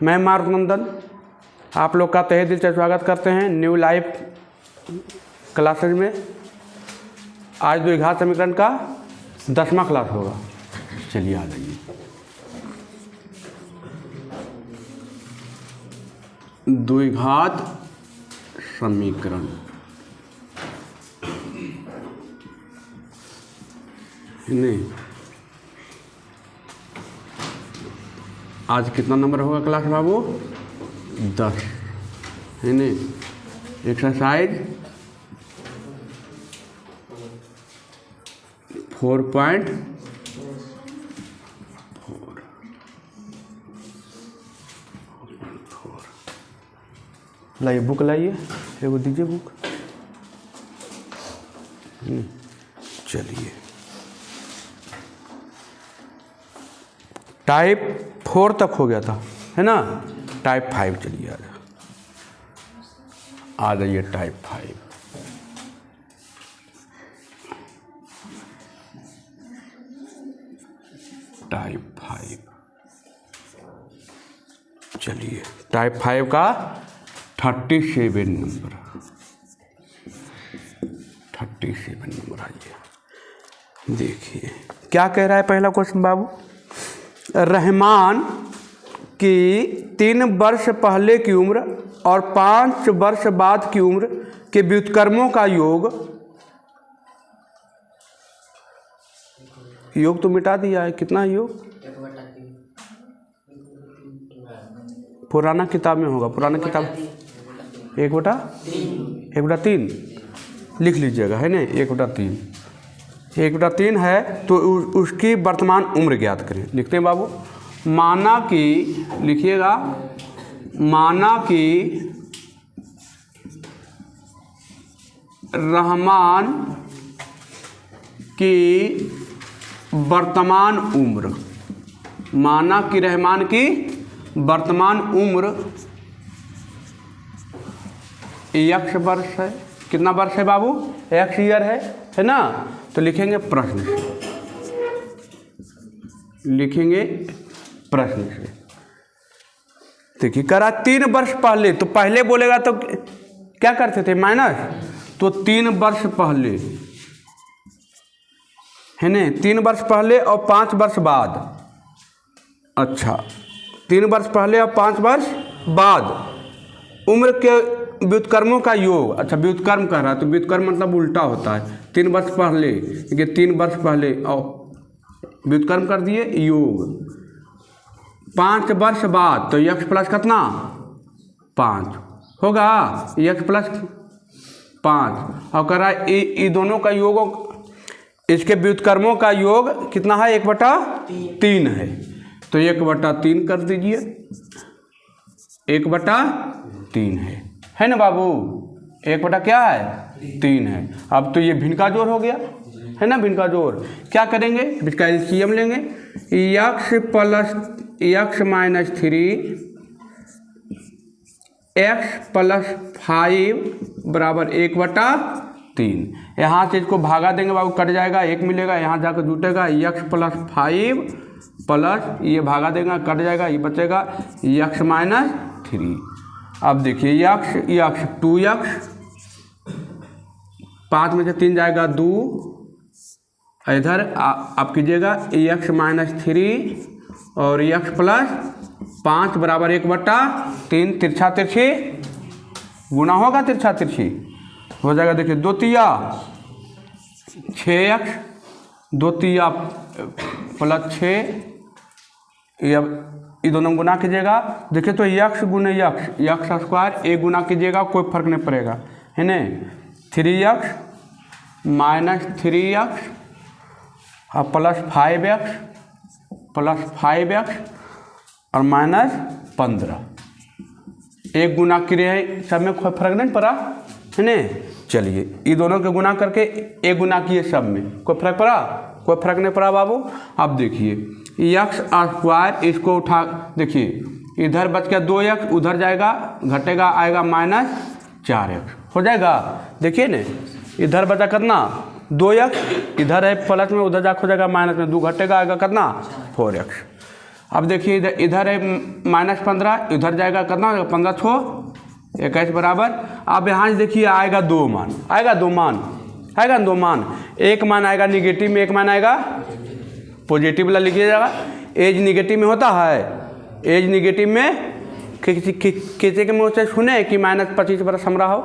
मैं मारुत नंदन आप लोग का तहे दिल से स्वागत करते हैं न्यू लाइफ क्लासेज में। आज द्विघात समीकरण का 10वां क्लास होगा। चलिए आ जाइए। द्विघात समीकरण नहीं, आज कितना नंबर होगा क्लास बाबू? 10 है नहीं। एक्सरसाइज 4.4 लाइए, बुक लाइए, एगो दीजिए बुक। चलिए टाइप 4 तक हो गया था, है ना। टाइप 5 चलिए आ जाइए। टाइप 5 चलिए टाइप 5 का 37 नंबर। 37 नंबर आइए देखिए क्या कह रहा है। पहला क्वेश्चन बाबू, रहमान की 3 वर्ष पहले की उम्र और 5 वर्ष बाद की उम्र के व्युत्क्रमों का योग तो मिटा दिया है। कितना योग? पुराना किताब में होगा। पुराना किताब 1/3 लिख लीजिएगा, है ना। 1/3 है तो उसकी वर्तमान उम्र ज्ञात करें। लिखते हैं बाबू, माना कि, लिखिएगा, माना कि रहमान की वर्तमान उम्र, माना कि रहमान की वर्तमान उम्र x वर्ष है। कितना वर्ष है बाबू? x ईयर है ना। तो लिखेंगे प्रश्न से, लिखेंगे प्रश्न से। देखिए करा 3 वर्ष पहले, तो पहले बोलेगा तो क्या करते थे? माइनस। तो 3 वर्ष पहले है ना, 3 वर्ष पहले और 5 वर्ष बाद। अच्छा, 3 वर्ष पहले और 5 वर्ष बाद उम्र के व्युत्क्रमों का योग। अच्छा, व्युत्क्रम कह रहा है तो व्युत्क्रम मतलब उल्टा होता है। 3 वर्ष पहले, ये 3 वर्ष पहले और व्युत्क्रम कर दिए योग। 5 वर्ष बाद तो x प्लस कितना? 5 होगा। x प्लस 5 और करा ये दोनों का योग, इसके व्युत्क्रमों का योग कितना है? 1/3 है। तो 1/3 कर दीजिए। 1/3 है ना बाबू। 1/3 है। अब तो ये भिन्न का जोड़ हो गया, है ना। भिन्न का जोड़ क्या करेंगे? इसका एलसीएम लेंगे। x plus x minus 3 x plus 5 बराबर 1/3। यहाँ से इसको भागा देंगे बाबू, कट जाएगा, 1 मिलेगा, यहाँ जाकर जुटेगा। x प्लस 5 प्लस ये भागा देगा, कट जाएगा, ये बचेगा x माइनस 3। अब देखिए x 2x, 5 में से 3 जाएगा 2, इधर आप कीजिएगा x माइनस 3 और x प्लस 5 बराबर 1/3। तिरछा तिरछी गुना होगा, तिरछा तिरछी हो जाएगा। देखिए 2 तिया 6x, 2 तिया प्लस 6, ये दोनों गुना कीजिएगा। देखिए तो x गुने x स्क्वायर, एक गुना कीजिएगा, कोई फर्क नहीं पड़ेगा, है ना। 3x माइनस 3x और प्लस 5x और माइनस 15। एक गुना किए हैं, सब में कोई फर्क नहीं पड़ा, है ना। चलिए ये दोनों के गुना करके एक गुना किए, सब में कोई फर्क पड़ा? कोई फर्क नहीं पड़ा बाबू। अब देखिए x स्क्वायर, इसको उठा, देखिए इधर बच गया 2x, उधर जाएगा, घटेगा, आएगा माइनस 4x हो जाएगा। देखिए ना, इधर बचा कितना? 2x, इधर है प्लस में, उधर जाकर हो जाएगा माइनस में, 2 घटेगा, आएगा कितना? 4x। अब देखिए इधर है -15, इधर जाएगा कितना, 15 छो 21 बराबर। अब यहाँ से देखिए आएगा 2 मान, आएगा 2 मान, आएगा 2 मान। एक मान आएगा निगेटिव में, एक मान आएगा पॉजिटिव वाला लिखिए जाएगा। एज निगेटिव में होता है, एज निगेटिव में किसी के मुँह से सुने कि -25 बरस हमरा हो,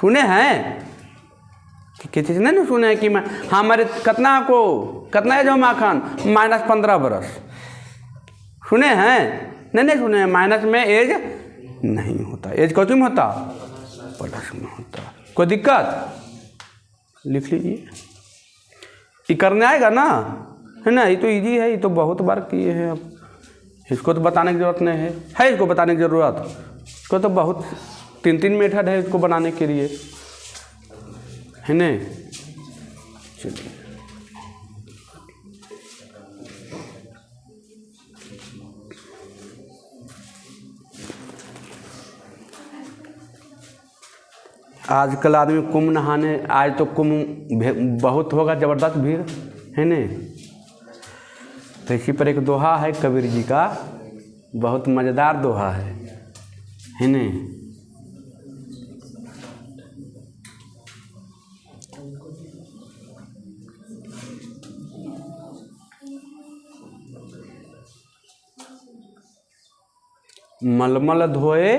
सुने हैं किसी से नहीं सुने हैं कि मैं हमारे कितना एज हो माखन, -15 बरस, सुने हैं? नहीं सुने हैं। माइनस में एज नहीं होता, एज कौन में होता, प्लस में होता। कोई दिक्कत? लिख लीजिए, ये करने आएगा ना, है ना? ये तो इजी है, ये तो बहुत बार किए हैं। अब इसको तो बताने की ज़रूरत नहीं है इसको बताने की ज़रूरत, इसको तो बहुत 3 मेथड है इसको बनाने के लिए, है ना? चलिए आजकल आदमी कुंभ नहाने, आज तो कुंभ बहुत होगा, ज़बरदस्त भीड़, है ना? तो इसी पर एक दोहा है कबीर जी का, बहुत मज़ेदार दोहा है ना? मलमल धोए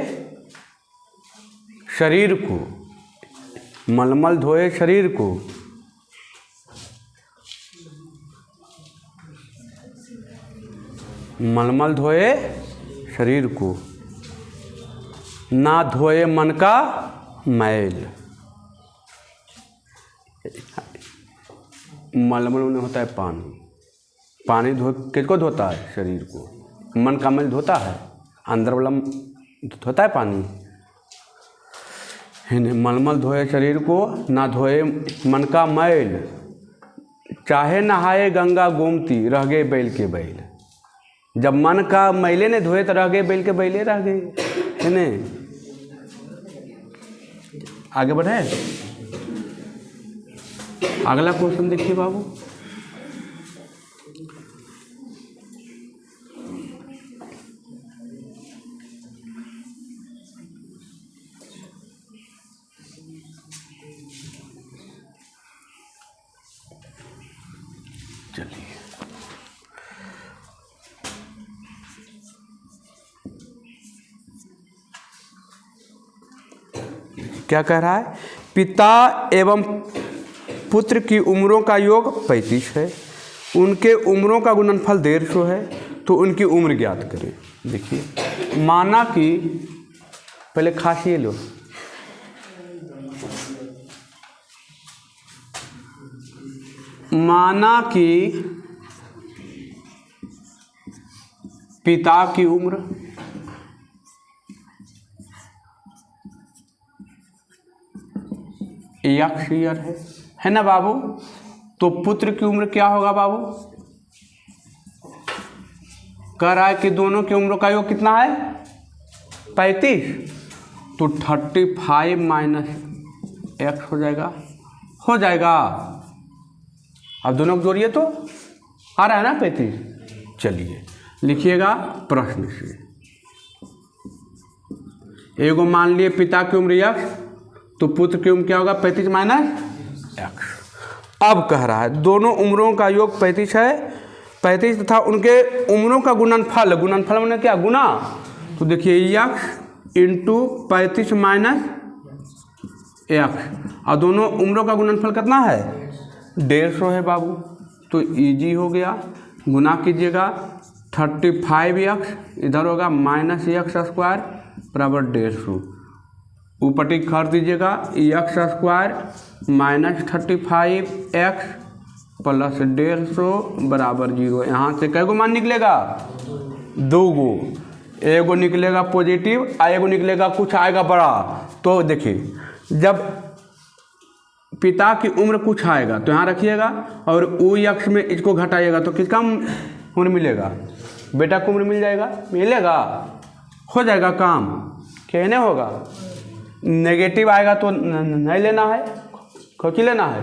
शरीर को, मलमल धोए शरीर को, मलमल धोए शरीर को, ना धोए मन का मैल। मलमल में होता है पानी, पानी किसको धोता है? शरीर को। मन का मैल धोता है, अंदर वाला धोता है पानी, है ना? मलमल धोए शरीर को, ना धोए मन का मैल, चाहे नहाए गंगा गोमती, रह गए बैल के बैल। जब मन का मैले ने धोए तो रह गए बैल के बैले रह गए, है ना? आगे बढ़े, अगला क्वेश्चन देखिए बाबू। चलिए क्या कह रहा है? पिता एवं पुत्र की उम्रों का योग 35 है, उनके उम्रों का गुणनफल 150 है, तो उनकी उम्र ज्ञात करें। देखिए, माना कि पहले खासिए लो, माना कि पिता की उम्र X ईयर है ना बाबू? तो पुत्र की उम्र क्या होगा बाबू? कह रहा है कि दोनों की उम्रों का योग कितना है? 35, तो 35 माइनस X हो जाएगा। अब दोनों को जोड़िए तो आ रहा है ना 35। चलिए लिखिएगा प्रश्न से। एगो मान लिए पिता की उम्र X, तो पुत्र की उम्र क्या होगा? 35 माइनस X। अब कह रहा है दोनों उम्रों का योग 35 है, 35 तथा उनके उम्रों का गुणनफल, गुणनफल मैंने क्या? गुना। तो देखिए X इंटू 35 माइनस X, और दोनों उम्रों का गुणनफल कितना है? 150 है बाबू। तो इजी हो गया, गुना कीजिएगा 35X, इधर होगा माइनस X² बराबर 150, ऊपर कर दीजिएगा X² माइनस 35X प्लस 150 बराबर 0। यहाँ से कै गो मान निकलेगा? 2 गो, एगो निकलेगा पॉजिटिव और एगो निकलेगा कुछ आएगा बड़ा। तो देखिए, जब पिता की उम्र कुछ आएगा तो यहाँ रखिएगा, और X में इसको घटाइएगा तो किसका उम्र मिलेगा? बेटा को उम्र मिलेगा, हो जाएगा काम। कहने होगा नेगेटिव आएगा तो नहीं लेना है, कौन लेना है?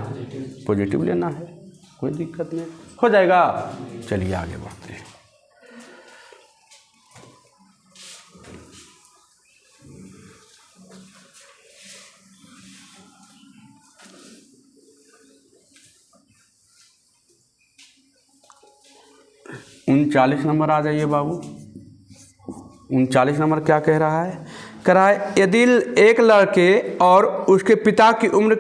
पॉजिटिव लेना है, कोई दिक्कत नहीं, हो जाएगा। चलिए आगे बढ़ते हैं। 39 नंबर आ जाइए बाबू। 39 नंबर क्या कह रहा है? कह रहा है यदि एक लड़के और उसके पिता की उम्र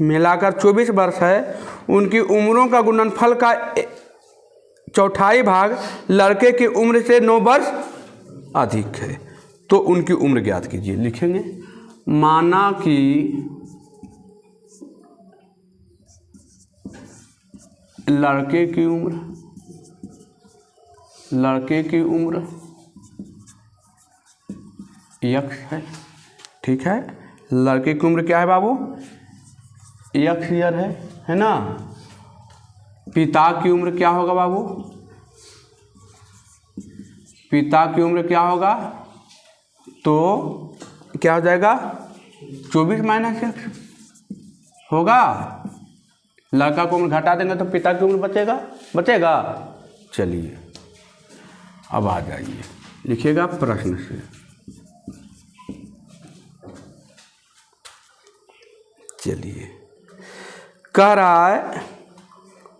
मिलाकर 24 वर्ष है, उनकी उम्रों का गुणनफल का चौथाई भाग लड़के की उम्र से 9 वर्ष अधिक है, तो उनकी उम्र ज्ञात कीजिए। लिखेंगे माना कि लड़के की उम्र यक्स है, ठीक है। लड़के की उम्र क्या है बाबू? यक्स ईयर है ना। पिता की उम्र क्या होगा बाबू? पिता की उम्र क्या होगा? तो क्या हो जाएगा? 24 माइनस एक्स होगा। लड़का की उम्र घटा देंगे तो पिता की उम्र बचेगा। चलिए अब आ जाइए, लिखिएगा प्रश्न से। चलिए कह रहा है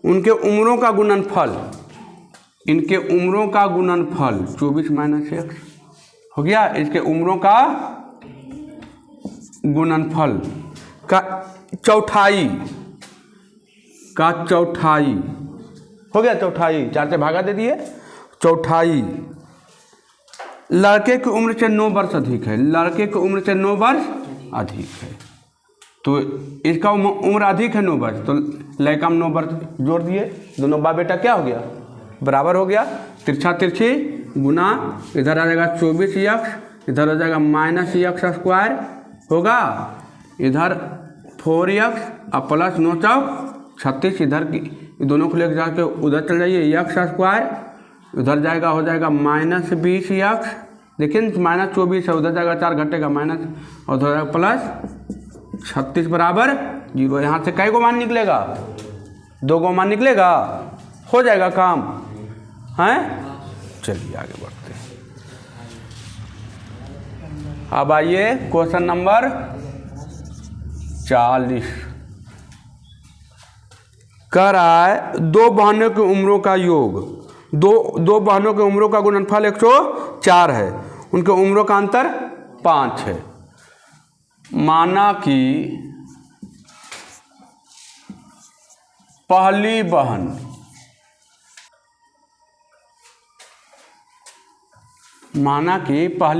उनके उम्रों का गुणनफल, इनके उम्रों का गुणनफल 24 माइनस एक्स हो गया। इसके उम्रों का गुणनफल का चौथाई हो गया। चौथाई 4 से भागा दे दिए। चौथाई लड़के की उम्र से 9 वर्ष अधिक है, लड़के की उम्र से 9 वर्ष अधिक है, तो इसका उम्र अधिक है 9 वर्ष, तो लड़का में 9 वर्ष जोड़ दिए। दोनों बाप बेटा क्या हो गया? बराबर हो गया। तिरछा तिरछी गुना, इधर आ जाएगा 24 यक्स, इधर हो जाएगा माइनस यक्स स्क्वायर होगा, इधर 4 यक्स और प्लस 9 चौक 36, इधर की दोनों को लेकर जाके उधर चल जाइए यक्स स्क्वायर, उधर जाएगा हो जाएगा माइनस 20 यक्स, लेकिन माइनस 24 है, उधर जाएगा 4 घटेगा माइनस, और उधर जाएगा प्लस 36 बराबर 0। यहाँ से कई गो मान निकलेगा? 2 गो मान निकलेगा, हो जाएगा काम है। चलिए आगे बढ़ते हैं। अब आइए क्वेश्चन नंबर 40। कह रहा है 2 बहनों की उम्रों का योग, दो बहनों की उम्रों का गुणनफल 104 है, उनके उम्रों का अंतर 5 है। माना कि पहली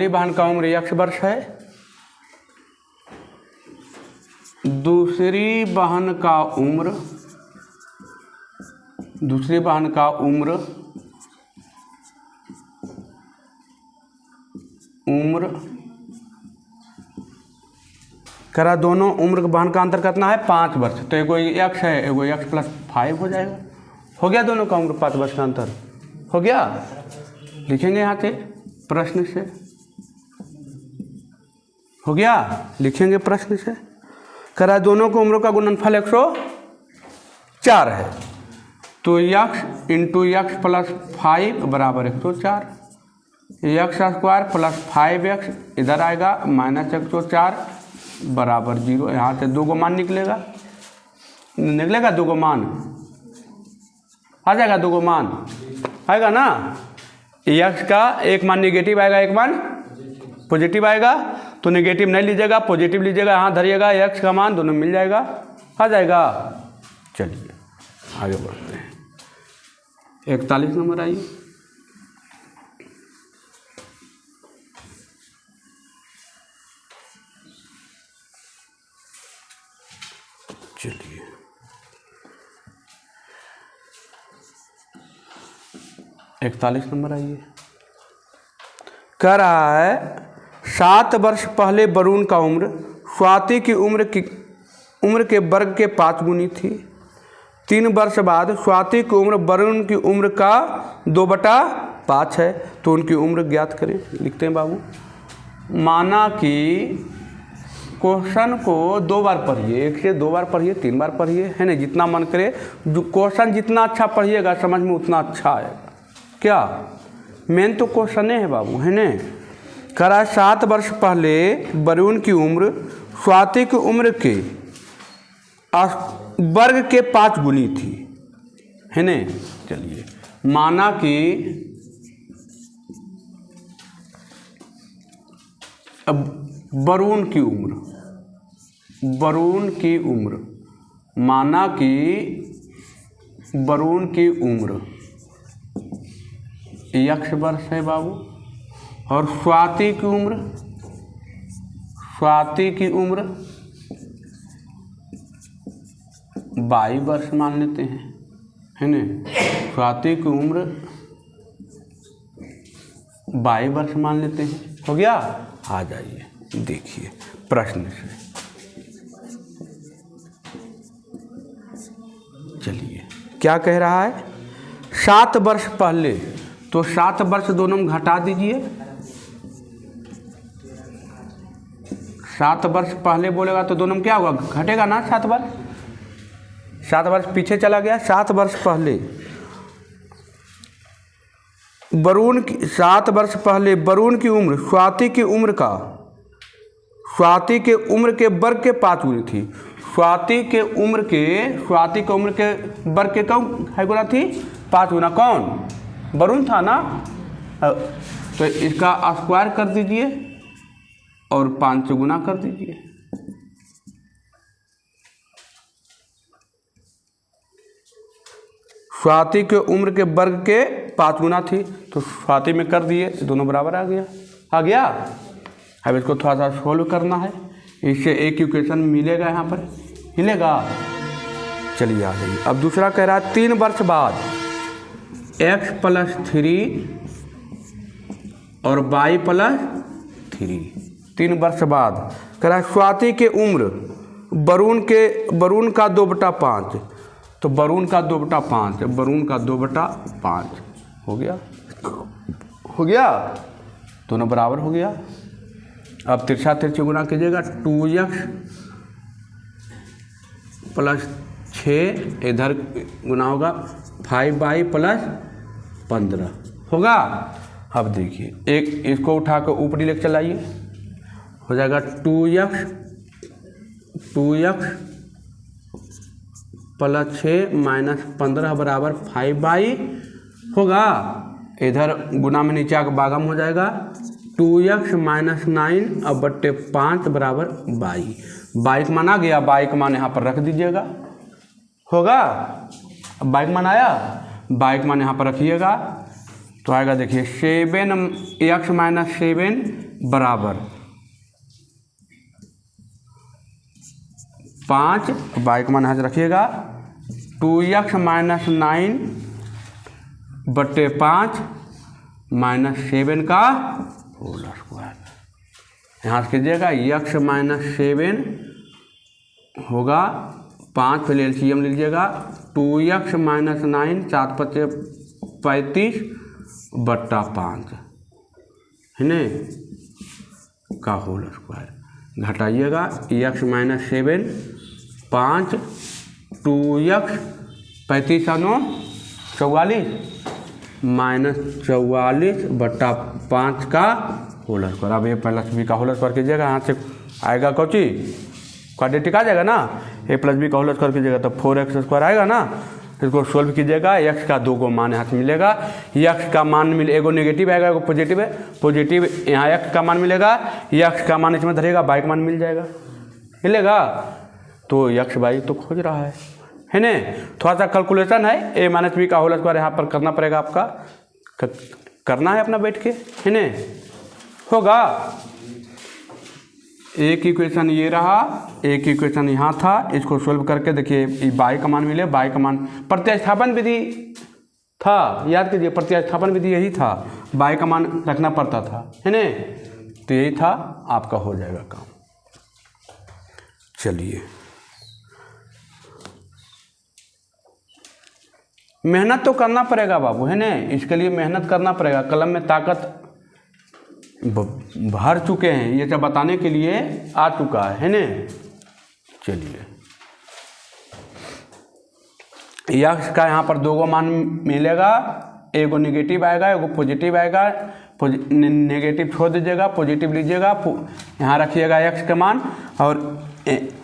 बहन का उम्र 1 वर्ष है, दूसरी बहन का उम्र करा, दोनों उम्र के बहन का अंतर कितना है? 5 वर्ष, तो एगो एक्स है, एगो एक्स प्लस 5 हो जाएगा। हो गया, दोनों का उम्र 5 वर्ष का अंतर हो गया। लिखेंगे यहाँ से प्रश्न से, हो गया, लिखेंगे प्रश्न से। करा दोनों को उम्रों का गुणनफल 104 है, तो यक्स इंटू यक्स प्लस 5 बराबर 104, यक्स स्क्वायर प्लस 5x इधर आएगा माइनस 104 बराबर 0। यहाँ से 2 गो मान निकलेगा 2 गो मान आ जाएगा, 2 गो मान आएगा ना। यक्स का एक मान निगेटिव आएगा, एक मान पॉजिटिव आएगा, तो निगेटिव नहीं लीजिएगा, पॉजिटिव लीजिएगा, यहाँ धरिएगा, यक्स का मान दोनों मिल जाएगा, आ जाएगा। चलिए आगे बढ़ते हैं। 41 नंबर आइए। चलिए 41 नंबर आइए। कह रहा है 7 वर्ष पहले वरुण का उम्र स्वाति की उम्र के वर्ग के 5 गुनी थी। 3 वर्ष बाद स्वाति की उम्र वरुण की उम्र का 2/5 है, तो उनकी उम्र ज्ञात करें। लिखते हैं बाबू। माना कि क्वेश्चन को 2 बार पढ़िए, 1 से 2 बार पढ़िए, 3 बार पढ़िए, है ना, जितना मन करे। जो क्वेश्चन जितना अच्छा पढ़िएगा समझ में उतना अच्छा आएगा। क्या मेन तो क्वेश्चन है बाबू, है ना। करा 7 वर्ष पहले वरुण की उम्र स्वाति की उम्र के वर्ग के 5 गुनी थी, है ना। चलिए माना कि वरुण की उम्र, माना कि वरुण की उम्र x वर्ष है बाबू, और स्वाति की उम्र y वर्ष मान लेते हैं, है न। स्वाति की उम्र y वर्ष मान लेते हैं। हो गया। आ जाइए देखिए प्रश्न से। चलिए क्या कह रहा है, 7 वर्ष पहले, तो 7 वर्ष दोनों में घटा दीजिए। 7 वर्ष पहले बोलेगा तो दोनों में क्या होगा, घटेगा ना 7 वर्ष। 7 वर्ष पीछे चला गया। 7 वर्ष पहले 7 वर्ष पहले वरुण की उम्र स्वाति की उम्र के वर्ग के 5 गुनी थी। स्वाति के उम्र के वर्ग के कौन है गुना थी, 5 गुना। कौन, वरुण था ना। तो इसका स्क्वायर कर दीजिए और 5 से गुना कर दीजिए। स्वाति के उम्र के वर्ग के 5 गुना थी, तो स्वाति में कर दिए, दोनों बराबर आ गया। अब इसको थोड़ा सा सोल्व करना है, इससे एक इक्वेशन मिलेगा, यहाँ पर मिलेगा। चलिए आ जाइए। अब दूसरा कह रहा है 3 वर्ष बाद x + 3 और y + 3। 3 वर्ष बाद कह रहा है स्वाति के उम्र वरुण का 2/5, तो वरुण का 2/5 हो गया, दोनों बराबर हो गया। अब तिरछा तिरछी गुना कीजिएगा, 2x + 6 इधर गुना होगा 5y + 15 होगा। अब देखिए एक इसको उठा कर ऊपरी लेकर चलाइए, हो जाएगा 2x + 6 - 15 बराबर 5y होगा। इधर गुना में नीचे आकर बागम हो जाएगा, 2x - 9 अब बट्टे 5 बराबर y। y का मान आ गया, y का मान यहाँ पर रख दीजिएगा, होगा। अब y का मान आया, y का मान यहाँ पर रखिएगा तो आएगा, देखिए 7x - 7 बराबर 5, y का मान यहाँ से रखिएगा, 2x - 9 बट्टे 5 - 7 का होल स्क्वायर। यहाँ से कीजिएगा, x - 7 होगा 5, फिर एलसीएम ले लीजिएगा, 2x - 9 7 × 5 = 35 बट्टा 5 है न का होल स्क्वायर। घटाइएगा, x - 7 5, 2x 35 × 9 44 -44 बट्टा 5 का होल स्क्वायर। अब a + b का होल स्क्वायर कीजिएगा, यहाँ से आएगा कौची, क्वाड्रेटिक आ जाएगा ना। a + b का होल स्क्वायर कीजिएगा तो 4x² आएगा ना। इसको सोल्व कीजिएगा, x का 2 गो मान यहाँ से मिलेगा। x का मान मिले, एगो नेगेटिव आएगा, एगो पॉजिटिव है। पॉजिटिव यहाँ x का मान मिलेगा, x का मान इसमें धरेगा, y का मान मिलेगा। तो x y तो खोज रहा है न। थोड़ा सा कैलकुलेशन है, a - b का होल स्क्वायर यहाँ पर करना पड़ेगा, आपका करना है अपना बैठ के, है न। होगा। एक इक्वेशन ये रहा, एक इक्वेशन यहाँ था। इसको सोल्व करके देखिए y का मान मिले, y का मान प्रतिस्थापन विधि था, याद कीजिए प्रतिस्थापन विधि यही था, y का मान रखना पड़ता था, है न। तो यही था, आपका हो जाएगा काम। चलिए मेहनत तो करना पड़ेगा बाबू, है न। इसके लिए मेहनत करना पड़ेगा, कलम में ताकत भर चुके हैं, ये सब बताने के लिए आ चुका है न। चलिए x का यहाँ पर 2 गो मान मिलेगा, एगो नेगेटिव आएगा, एगो पॉजिटिव आएगा। नेगेटिव छोड़ दीजिएगा, पॉजिटिव लीजिएगा, यहाँ रखिएगा x का मान, और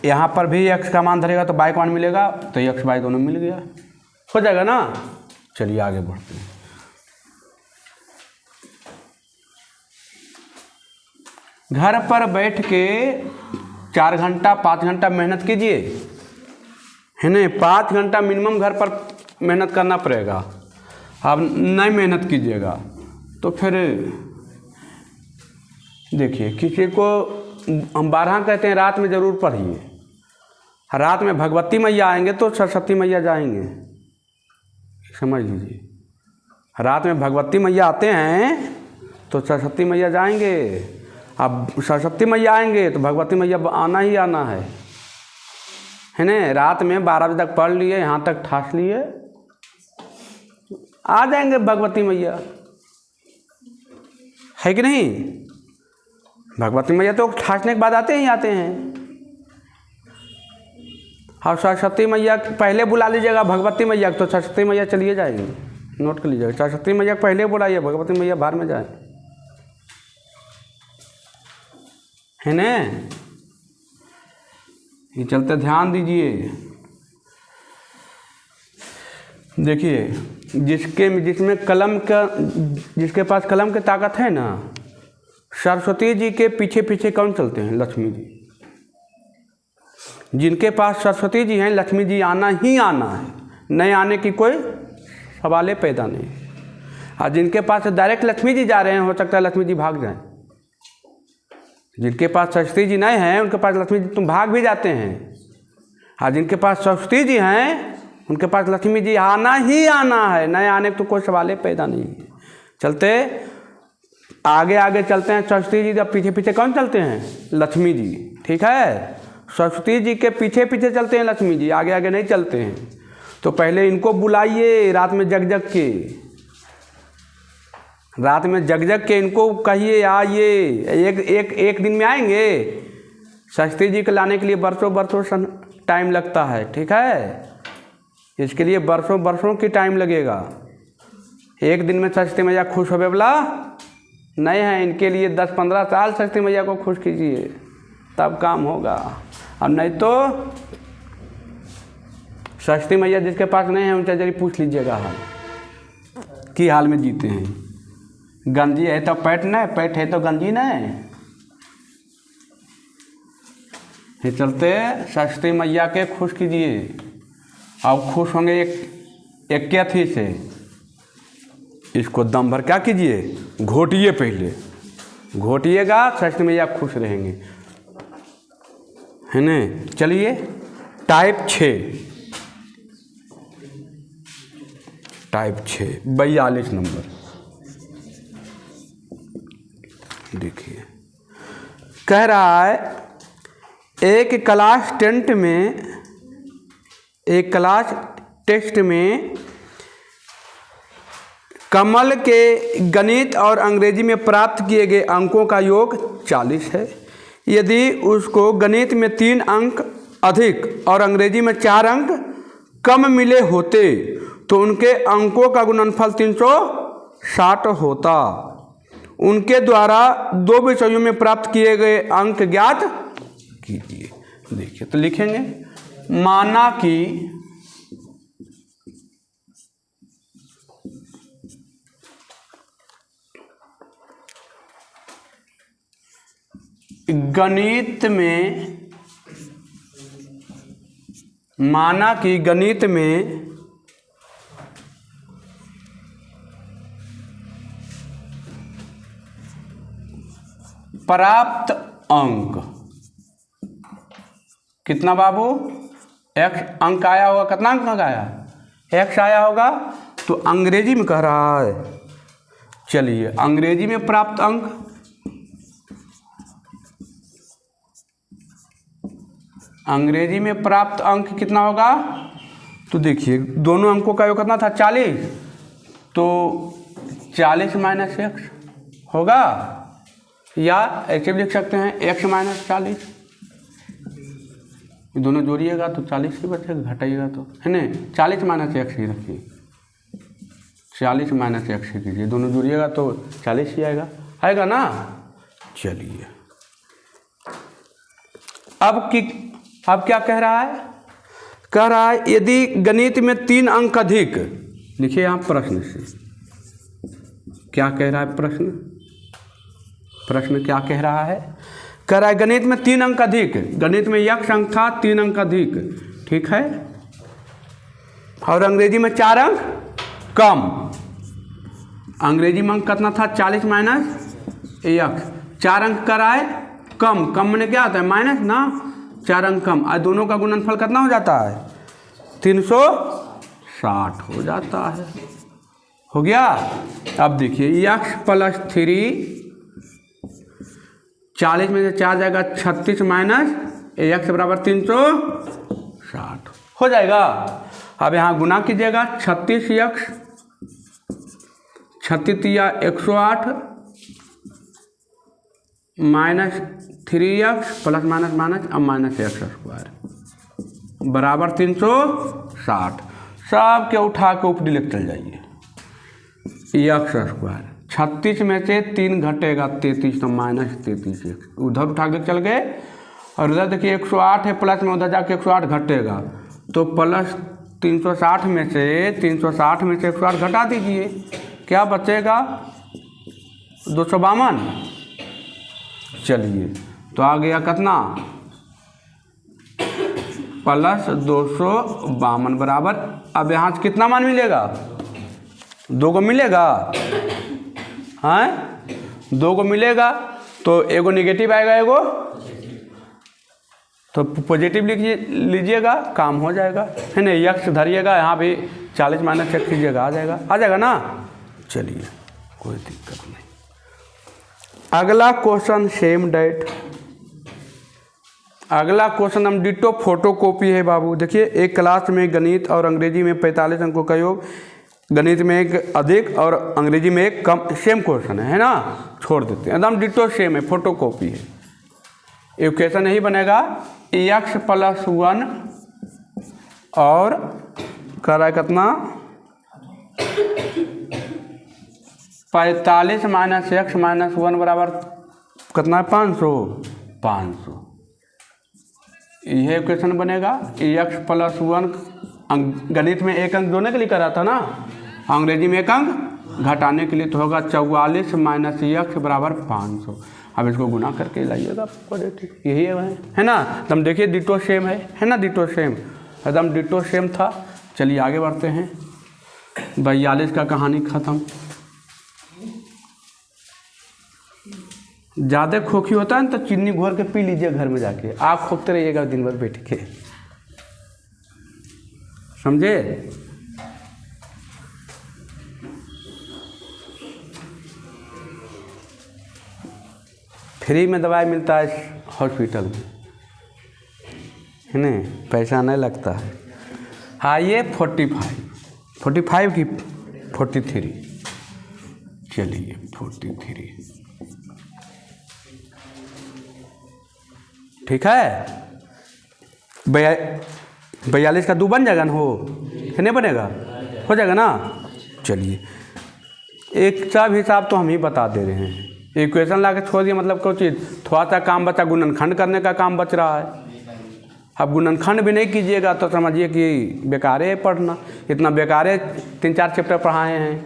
यहाँ पर भी x का मान धरेगा तो y का मान मिलेगा, तो x y दोनों मिल गया, हो जाएगा ना। चलिए आगे बढ़ते हैं। घर पर बैठ के 4 घंटा 5 घंटा मेहनत कीजिए, है ना। 5 घंटा मिनिमम घर पर मेहनत करना पड़ेगा। आप नहीं मेहनत कीजिएगा तो फिर देखिए, किसी को हम 12 कहते हैं रात में ज़रूर पढ़िए। रात में भगवती मैया आएंगे तो सरस्वती मैया जाएंगे, समझ लीजिए। रात में भगवती मैया आते हैं तो सरस्वती मैया जाएंगे। अब सरस्वती मैया आएंगे तो भगवती मैया आना ही आना है ना। रात में 12 बजे तक पढ़ लिए, यहाँ तक ठास लिए, आ जाएंगे भगवती मैया, है कि नहीं। भगवती मैया तो ठासने के बाद आते ही आते हैं। और सरस्वती मैया पहले बुला लीजिएगा भगवती मैया तो सरस्वती मैया चलिए जाएंगी, नोट कर लीजिएगा। सरस्वती मैया पहले बुलाइए, भगवती मैया बाहर में जाए, है ना। ये चलते ध्यान दीजिए। देखिए, जिसके पास कलम की ताकत है ना, सरस्वती जी के पीछे पीछे कौन चलते हैं? लक्ष्मी जी। जिनके पास सरस्वती जी हैं, लक्ष्मी जी आना ही आना है, नहीं आने की कोई सवाल पैदा नहीं। और जिनके पास डायरेक्ट लक्ष्मी जी जा रहे हैं, हो सकता है लक्ष्मी जी भाग जाएं। जिनके पास सरस्वती जी नहीं हैं, उनके पास लक्ष्मी जी तुम भाग भी जाते हैं। और जिनके पास सरस्वती जी हैं, उनके पास लक्ष्मी जी आना ही आना है, नहीं आने की तो कोई सवाल पैदा नहीं है। चलते आगे आगे चलते हैं। सरस्वती जी जब पीछे पीछे कौन चलते हैं? लक्ष्मी जी, ठीक है। सरस्वती जी के पीछे पीछे चलते हैं लक्ष्मी जी, आगे आगे नहीं चलते हैं। तो पहले इनको बुलाइए, रात में जग जग के, रात में जग जग के इनको कहिए आइए। एक दिन में आएंगे। सरस्वती जी को लाने के लिए बरसों टाइम लगता है, ठीक है। इसके लिए बरसों की टाइम लगेगा। एक दिन में सरस्वती मैया खुश होवे वाला नहीं है। इनके लिए 10-15 साल सरस्वती मैया को खुश कीजिए, तब काम होगा। और नहीं तो सरस्वती मैया जिसके पास नहीं है, उनसे जरी पूछ लीजिएगा हाल कि हाल में जीते हैं। गंजी है तो पैट नहीं, पैट है तो गंजी नहीं। ये चलते सरस्वती मैया के खुश कीजिए। अब खुश होंगे एक क्या थी से, इसको दम भर क्या कीजिए, घोटिए। पहले घोटिएगा, सरस्वती मैया खुश रहेंगे, है ना। चलिए, टाइप 6 42 नंबर देखिए। कह रहा है एक क्लास टेस्ट में कमल के गणित और अंग्रेजी में प्राप्त किए गए अंकों का योग 40 है। यदि उसको गणित में 3 अंक अधिक और अंग्रेजी में 4 अंक कम मिले होते तो उनके अंकों का गुणनफल 360 होता। उनके द्वारा 2 विषयों में प्राप्त किए गए अंक ज्ञात कीजिए। देखिए, तो लिखेंगे, माना कि गणित में प्राप्त अंक कितना बाबू? x अंक आया होगा। कितना अंक आया? x आया होगा। तो अंग्रेजी में कह रहा है, चलिए अंग्रेजी में प्राप्त अंक, अंग्रेजी में प्राप्त अंक कितना होगा? तो देखिए, दोनों अंकों का योग कितना था? 40। तो 40 - x होगा, या ऐसे भी लिख सकते हैं x - 40। दोनों जोड़िएगा तो 40 ही बचेगा, घटाइएगा तो, है ना। 40 - x ही रखिए, 40 - x ही कीजिए। दोनों जोड़िएगा तो 40 ही आएगा ना। चलिए, अब क्या कह रहा है? कह रहा है यदि गणित में 3 अंक अधिक, लिखिए आप प्रश्न से क्या कह रहा है प्रश्न। प्रश्न क्या कह रहा है? कह रहा है गणित में 3 अंक अधिक, गणित में यक्ष अंक था 3 अंक अधिक, ठीक है, और अंग्रेजी में 4 अंक कम। अंग्रेजी में अंक कितना था? 40 माइनस यक्ष, 4 अंक का है कम, कम में क्या होता है? माइनस ना, 4 अंक कम, और दोनों का गुणनफल कितना हो जाता है? 360 हो जाता है। हो गया। अब देखिए यक्ष प्लस 3, 40 में से 4 जाएगा 36 माइनस यक्ष बराबर 360 हो जाएगा। अब यहाँ गुना कीजिएगा, 36 यक्ष 36 या 108 माइनस 3 यक्ष प्लस माइनस माइनस अब माइनस यक्ष स्क्वायर बराबर 360। सब के उठा के ऊपरी लेके चल जाइए। यक्ष स्क्वायर 36 में से 3 घटेगा 33, तो माइनस 33 उधर उठा के चल गए, और उधर देखिए 108 है प्लस में, उधर जाके 108 घटेगा, तो प्लस 360 में से 108 घटा दीजिए, क्या बचेगा? 252। चलिए तो आ गया कितना? प्लस 252 बराबर, अब यहाँ से कितना मान मिलेगा? 2 को मिलेगा, हाँ 2 को मिलेगा, तो एगो निगेटिव आएगा, एगो तो पॉजिटिव लिख लीजिएगा, काम हो जाएगा, है ना। यक्ष धरिएगा, यहाँ भी 40 माइनस यक्ष कीजिएगा, आ जाएगा ना। चलिए कोई दिक्कत नहीं। अगला क्वेश्चन सेम डेट। अगला क्वेश्चन हम डिटो फोटो कॉपी है बाबू। देखिए एक क्लास में गणित और अंग्रेजी में 45 अंकों का योग, गणित में एक अधिक और अंग्रेजी में एक कम, सेम क्वेश्चन है ना, छोड़ देते हैं, एकदम डिटो सेम है, फोटो कॉपी है। इक्वेशन यही बनेगा यक्ष प्लस 1 और कर रहा है कितना? 45 माइनस यक्ष माइनस 1 बराबर कितना है? 500। यह इक्वेशन बनेगा। यक्ष प्लस 1 गणित में एक अंक जोड़ने के लिए करा था ना, अंग्रेजी में एक अंक घटाने के लिए, तो होगा 44 माइनस यक्ष बराबर 500। अब इसको गुना करके लाइएगा, यही है ना। एकदम देखिए डिटो सेम है ना, डिटो सेम, एकदम डिटो सेम था। चलिए आगे बढ़ते हैं। 42 का कहानी ख़त्म। ज़्यादा खोखी होता है ना, तो चीनी घोर के पी लीजिए घर में जाके, आप खोखते रहिएगा दिन भर बैठ के, समझे। फ्री में दवाई मिलता है हॉस्पिटल में, है ना, पैसा नहीं लगता है। हाँ ये 45 की 43, चलिए 43 ठीक है। 42 का 2 बन जाएगा ना, हो कि नहीं बनेगा? हो जाएगा ना। चलिए एक सब हिसाब तो हम ही बता दे रहे हैं, इक्वेशन ला के छोड़ दिया, मतलब कोई चीज़ थोड़ा सा काम बचा, गुणनखंड करने का काम बच रहा है। अब गुणनखंड भी नहीं कीजिएगा तो समझिए कि बेकारे है पढ़ना, इतना बेकारे 3-4 चैप्टर पढ़ाए हैं।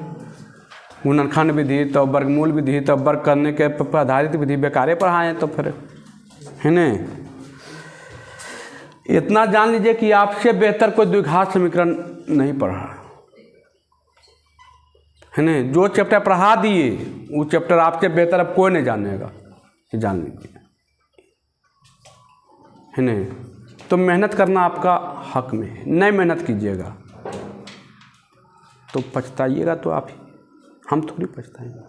गुणनखंड विधि, तो वर्गमूल विधि, तो वर्ग करने के पर आधारित विधि बेकारे पढ़ाए हैं, तो फिर है न। इतना जान लीजिए कि आपसे बेहतर कोई द्विघात समीकरण नहीं पढ़ा, है न। जो चैप्टर पढ़ा दिए वो चैप्टर आपसे बेहतर अब कोई नहीं जानेगा, ये जान लीजिए, है न। तो मेहनत करना आपका हक में है, नहीं मेहनत कीजिएगा तो पछताइएगा, तो आप ही, हम थोड़ी पछताएंगे।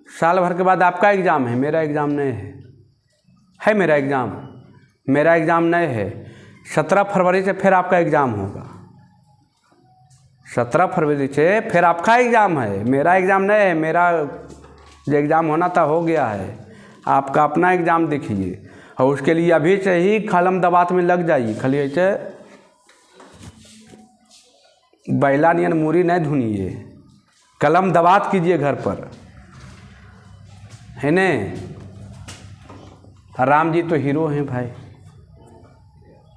साल भर के बाद आपका एग्ज़ाम है, मेरा एग्ज़ाम नहीं है मेरा एग्ज़ाम नहीं है। 17 फरवरी से फिर आपका एग्ज़ाम होगा, 17 फरवरी से फिर आपका एग्ज़ाम है, मेरा एग्ज़ाम नहीं है। मेरा जो एग्ज़ाम होना था हो गया है, आपका अपना एग्ज़ाम देखिए, और उसके लिए अभी से ही कलम दबात में लग जाइए। खाली ऐसे बैला नियन मूरी नहीं धुनिए, कलम दबात कीजिए घर पर, है ने। राम जी तो हीरो हैं भाई,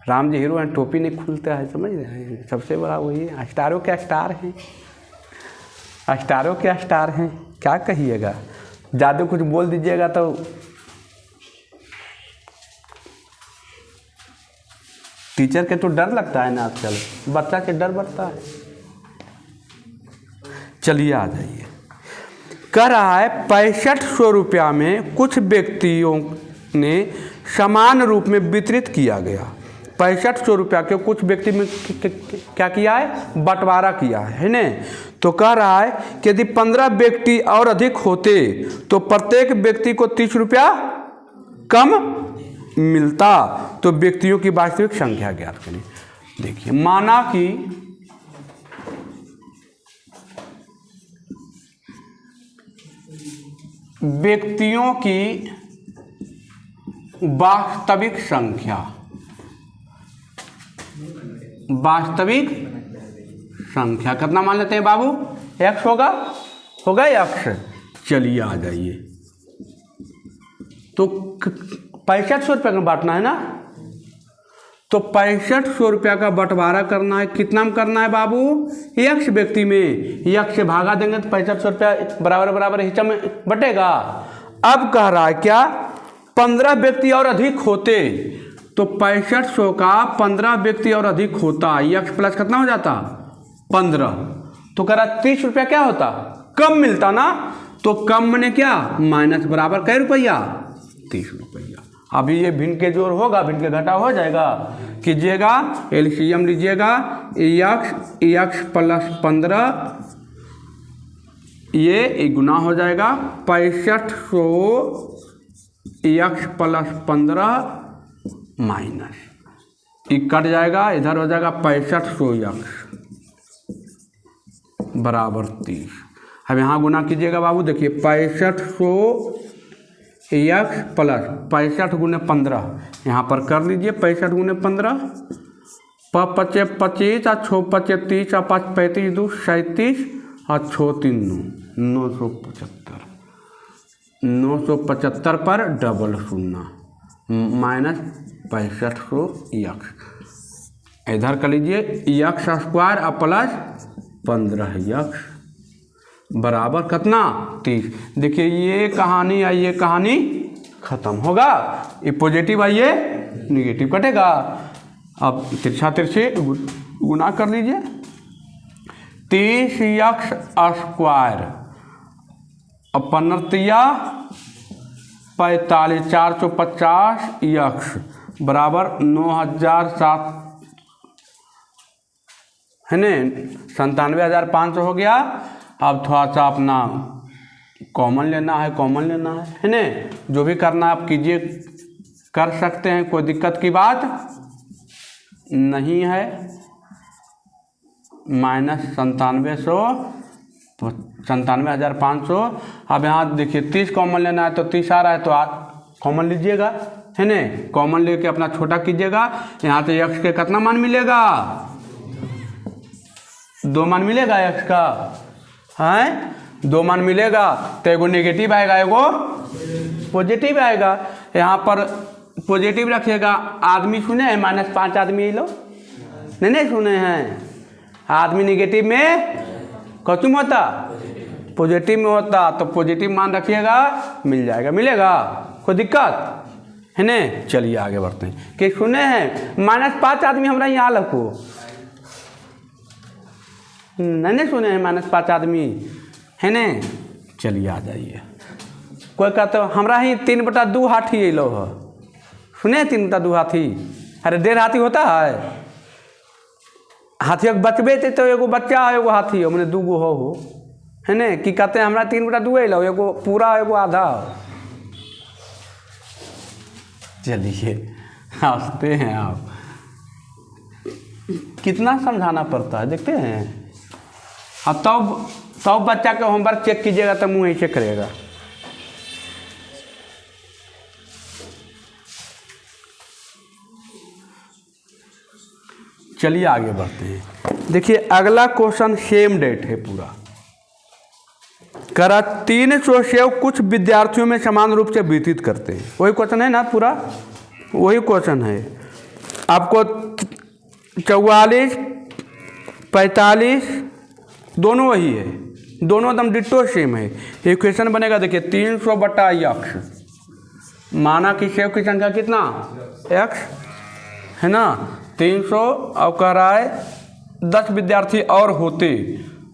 राम जी हीरो हैं, टोपी नहीं खुलता है, समझ रहे हैं। सबसे बड़ा वही है, स्टारों के स्टार हैं, स्टारों के स्टार हैं, क्या कहिएगा। ज़्यादा कुछ बोल दीजिएगा तो टीचर के तो डर लगता है ना आजकल, बच्चा के डर बढ़ता है। चलिए आ जाइए। कह रहा है 6500 रुपया में कुछ व्यक्तियों ने समान रूप में वितरित किया गया। 6500 रुपया के कुछ व्यक्ति में क्या किया है, बंटवारा किया है ना। तो कह रहा है कि यदि 15 व्यक्ति और अधिक होते तो प्रत्येक व्यक्ति को 30 रुपया कम मिलता। तो व्यक्तियों की वास्तविक संख्या ज्ञात करें। देखिए, माना कि व्यक्तियों की वास्तविक संख्या, वास्तविक संख्या कितना मान लेते हैं बाबू, x होगा x। चलिए आ जाइए। तो 6500 रुपये का बांटना है ना, तो 6500 रुपया का बंटवारा करना है। कितना में करना है बाबू, x व्यक्ति में x से भागा देंगे तो 6500 रुपया बराबर बराबर हिस्सा में बटेगा। अब कह रहा है क्या, 15 व्यक्ति और अधिक होते तो 6500 का 15 व्यक्ति और अधिक होता, x प्लस कितना हो जाता 15। तो कह रहा 30 रुपया क्या होता, कम मिलता ना। तो कम मैंने क्या, माइनस बराबर कै रुपया, 30 रुपया। अभी ये भिन्न के जोड़ होगा, भिन्न के घटा हो जाएगा। कीजिएगा, एलसीएम लीजिएगा, x प्लस 15 ये गुना हो जाएगा 6500 x प्लस 15 माइनस, ये कट जाएगा, इधर हो जाएगा 6500 x बराबर 30। अब यहाँ गुना कीजिएगा बाबू। देखिए 6500 x प्लस 65 गुने 15, यहाँ पर कर लीजिए 65 गुने 15, 5 25 और 6 5 30 और 5 35 2 37 और 6 3 975। 975 पर डबल शून्य माइनस 6500 x, इधर कर लीजिए x स्क्वायर और प्लस 15x बराबर कितना 30। देखिए ये कहानी आई, ये कहानी खत्म होगा। ये पॉजिटिव आई, ये निगेटिव कटेगा। अब तिरछा तिरछे गुना कर लीजिए। 30x स्क्वायर और 15 45 450 x बराबर 9700 है न, 97,500 हो गया। अब थोड़ा सा अपना कॉमन लेना है न। जो भी करना आप कीजिए, कर सकते हैं, कोई दिक्कत की बात नहीं है। माइनस 97,500। अब यहाँ देखिए 30 कॉमन लेना है, तो 30 आ रहा है तो कॉमन लीजिएगा है न। कॉमन लेके अपना छोटा कीजिएगा। यहाँ से x के कितना मान मिलेगा, 2 मान मिलेगा x का, है 2 मान मिलेगा। तो एगो नेगेटिव आएगा, एगो पॉजिटिव आएगा। यहाँ पर पॉजिटिव रखिएगा। आदमी सुने हैं -5 आदमी, ये लो नहीं सुने हैं। आदमी नेगेटिव में कौन होता, पॉजिटिव में होता। तो पॉजिटिव मान रखिएगा, मिल जाएगा, मिलेगा, कोई दिक्कत है न। चलिए आगे बढ़ते हैं। कि सुने हैं -5 आदमी हमारा यहाँ लखो, नहीं सुने हैं -5 आदमी है न। चलिए आ जाइए। कोई कहते हो हमरा ही 3/2 हाथी अलो है, सुने 3/2 हाथी। अरे 1.5 हाथी होता है, हाथी बचबे थे तो एगो बच्चा है, एगो हाथी हो, मैंने 2 गो हो है न। कि कहते हैं हमरा 3/2 अलो, एगो पूरा एगो आधा। चलिए हंसते हैं आप, कितना समझाना पड़ता है, देखते हैं। अब तब बच्चा के होमवर्क चेक कीजिएगा तो मुँह ऐसे करेगा। चलिए आगे बढ़ते हैं। देखिए अगला क्वेश्चन सेम डेट है पूरा। करा 300 सेव कुछ विद्यार्थियों में समान रूप से वितरित करते हैं। वही क्वेश्चन है ना, पूरा वही क्वेश्चन है। आपको 44 45 दोनों वही दोनों एकदम डिट्टो सेम है। इक्वेशन बनेगा देखिए 300 बटा x, माना कि सेव की संख्या कितना x है ना 300, अब कह रहा है 10 विद्यार्थी और होते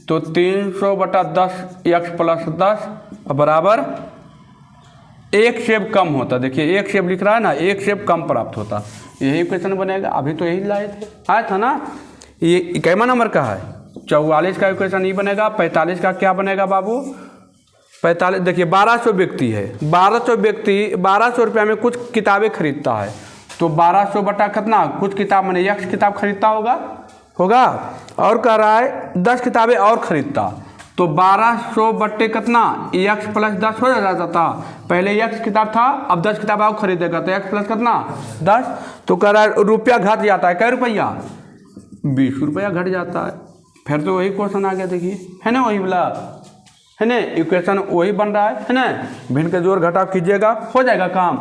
तो 300 बटा 10 x प्लस 10 बराबर एक सेब कम होता। देखिए एक सेब लिख रहा है ना, एक सेब कम प्राप्त होता। यही क्वेश्चन बनेगा, अभी तो यही लाए थे, आया था ना। ये इक्यावन नंबर का है। 44 का इक्वेशन ये बनेगा। 45 का क्या बनेगा बाबू? 45 देखिए 1200 व्यक्ति है, 1200 व्यक्ति 1200 रुपये में कुछ किताबें खरीदता है, तो 1200 बटा कितना, कुछ किताब मैंने x किताब खरीदता होगा और कह रहा है 10 किताबें और खरीदता, तो 1200 बट्टे कितना x प्लस 10 हो जाता था। पहले x किताब था, अब 10 किताब और खरीदेगा तो x प्लस कितना 10, तो कह रहा है रुपया घट जाता है। कै रुपया? 20 रुपया घट जाता है। फिर तो वही क्वेश्चन आ गया, देखिए है ना, वही वाला है ना, इक्वेशन वही बन रहा है ना। भिन्न के जोड़ घटाव कीजिएगा, हो जाएगा काम।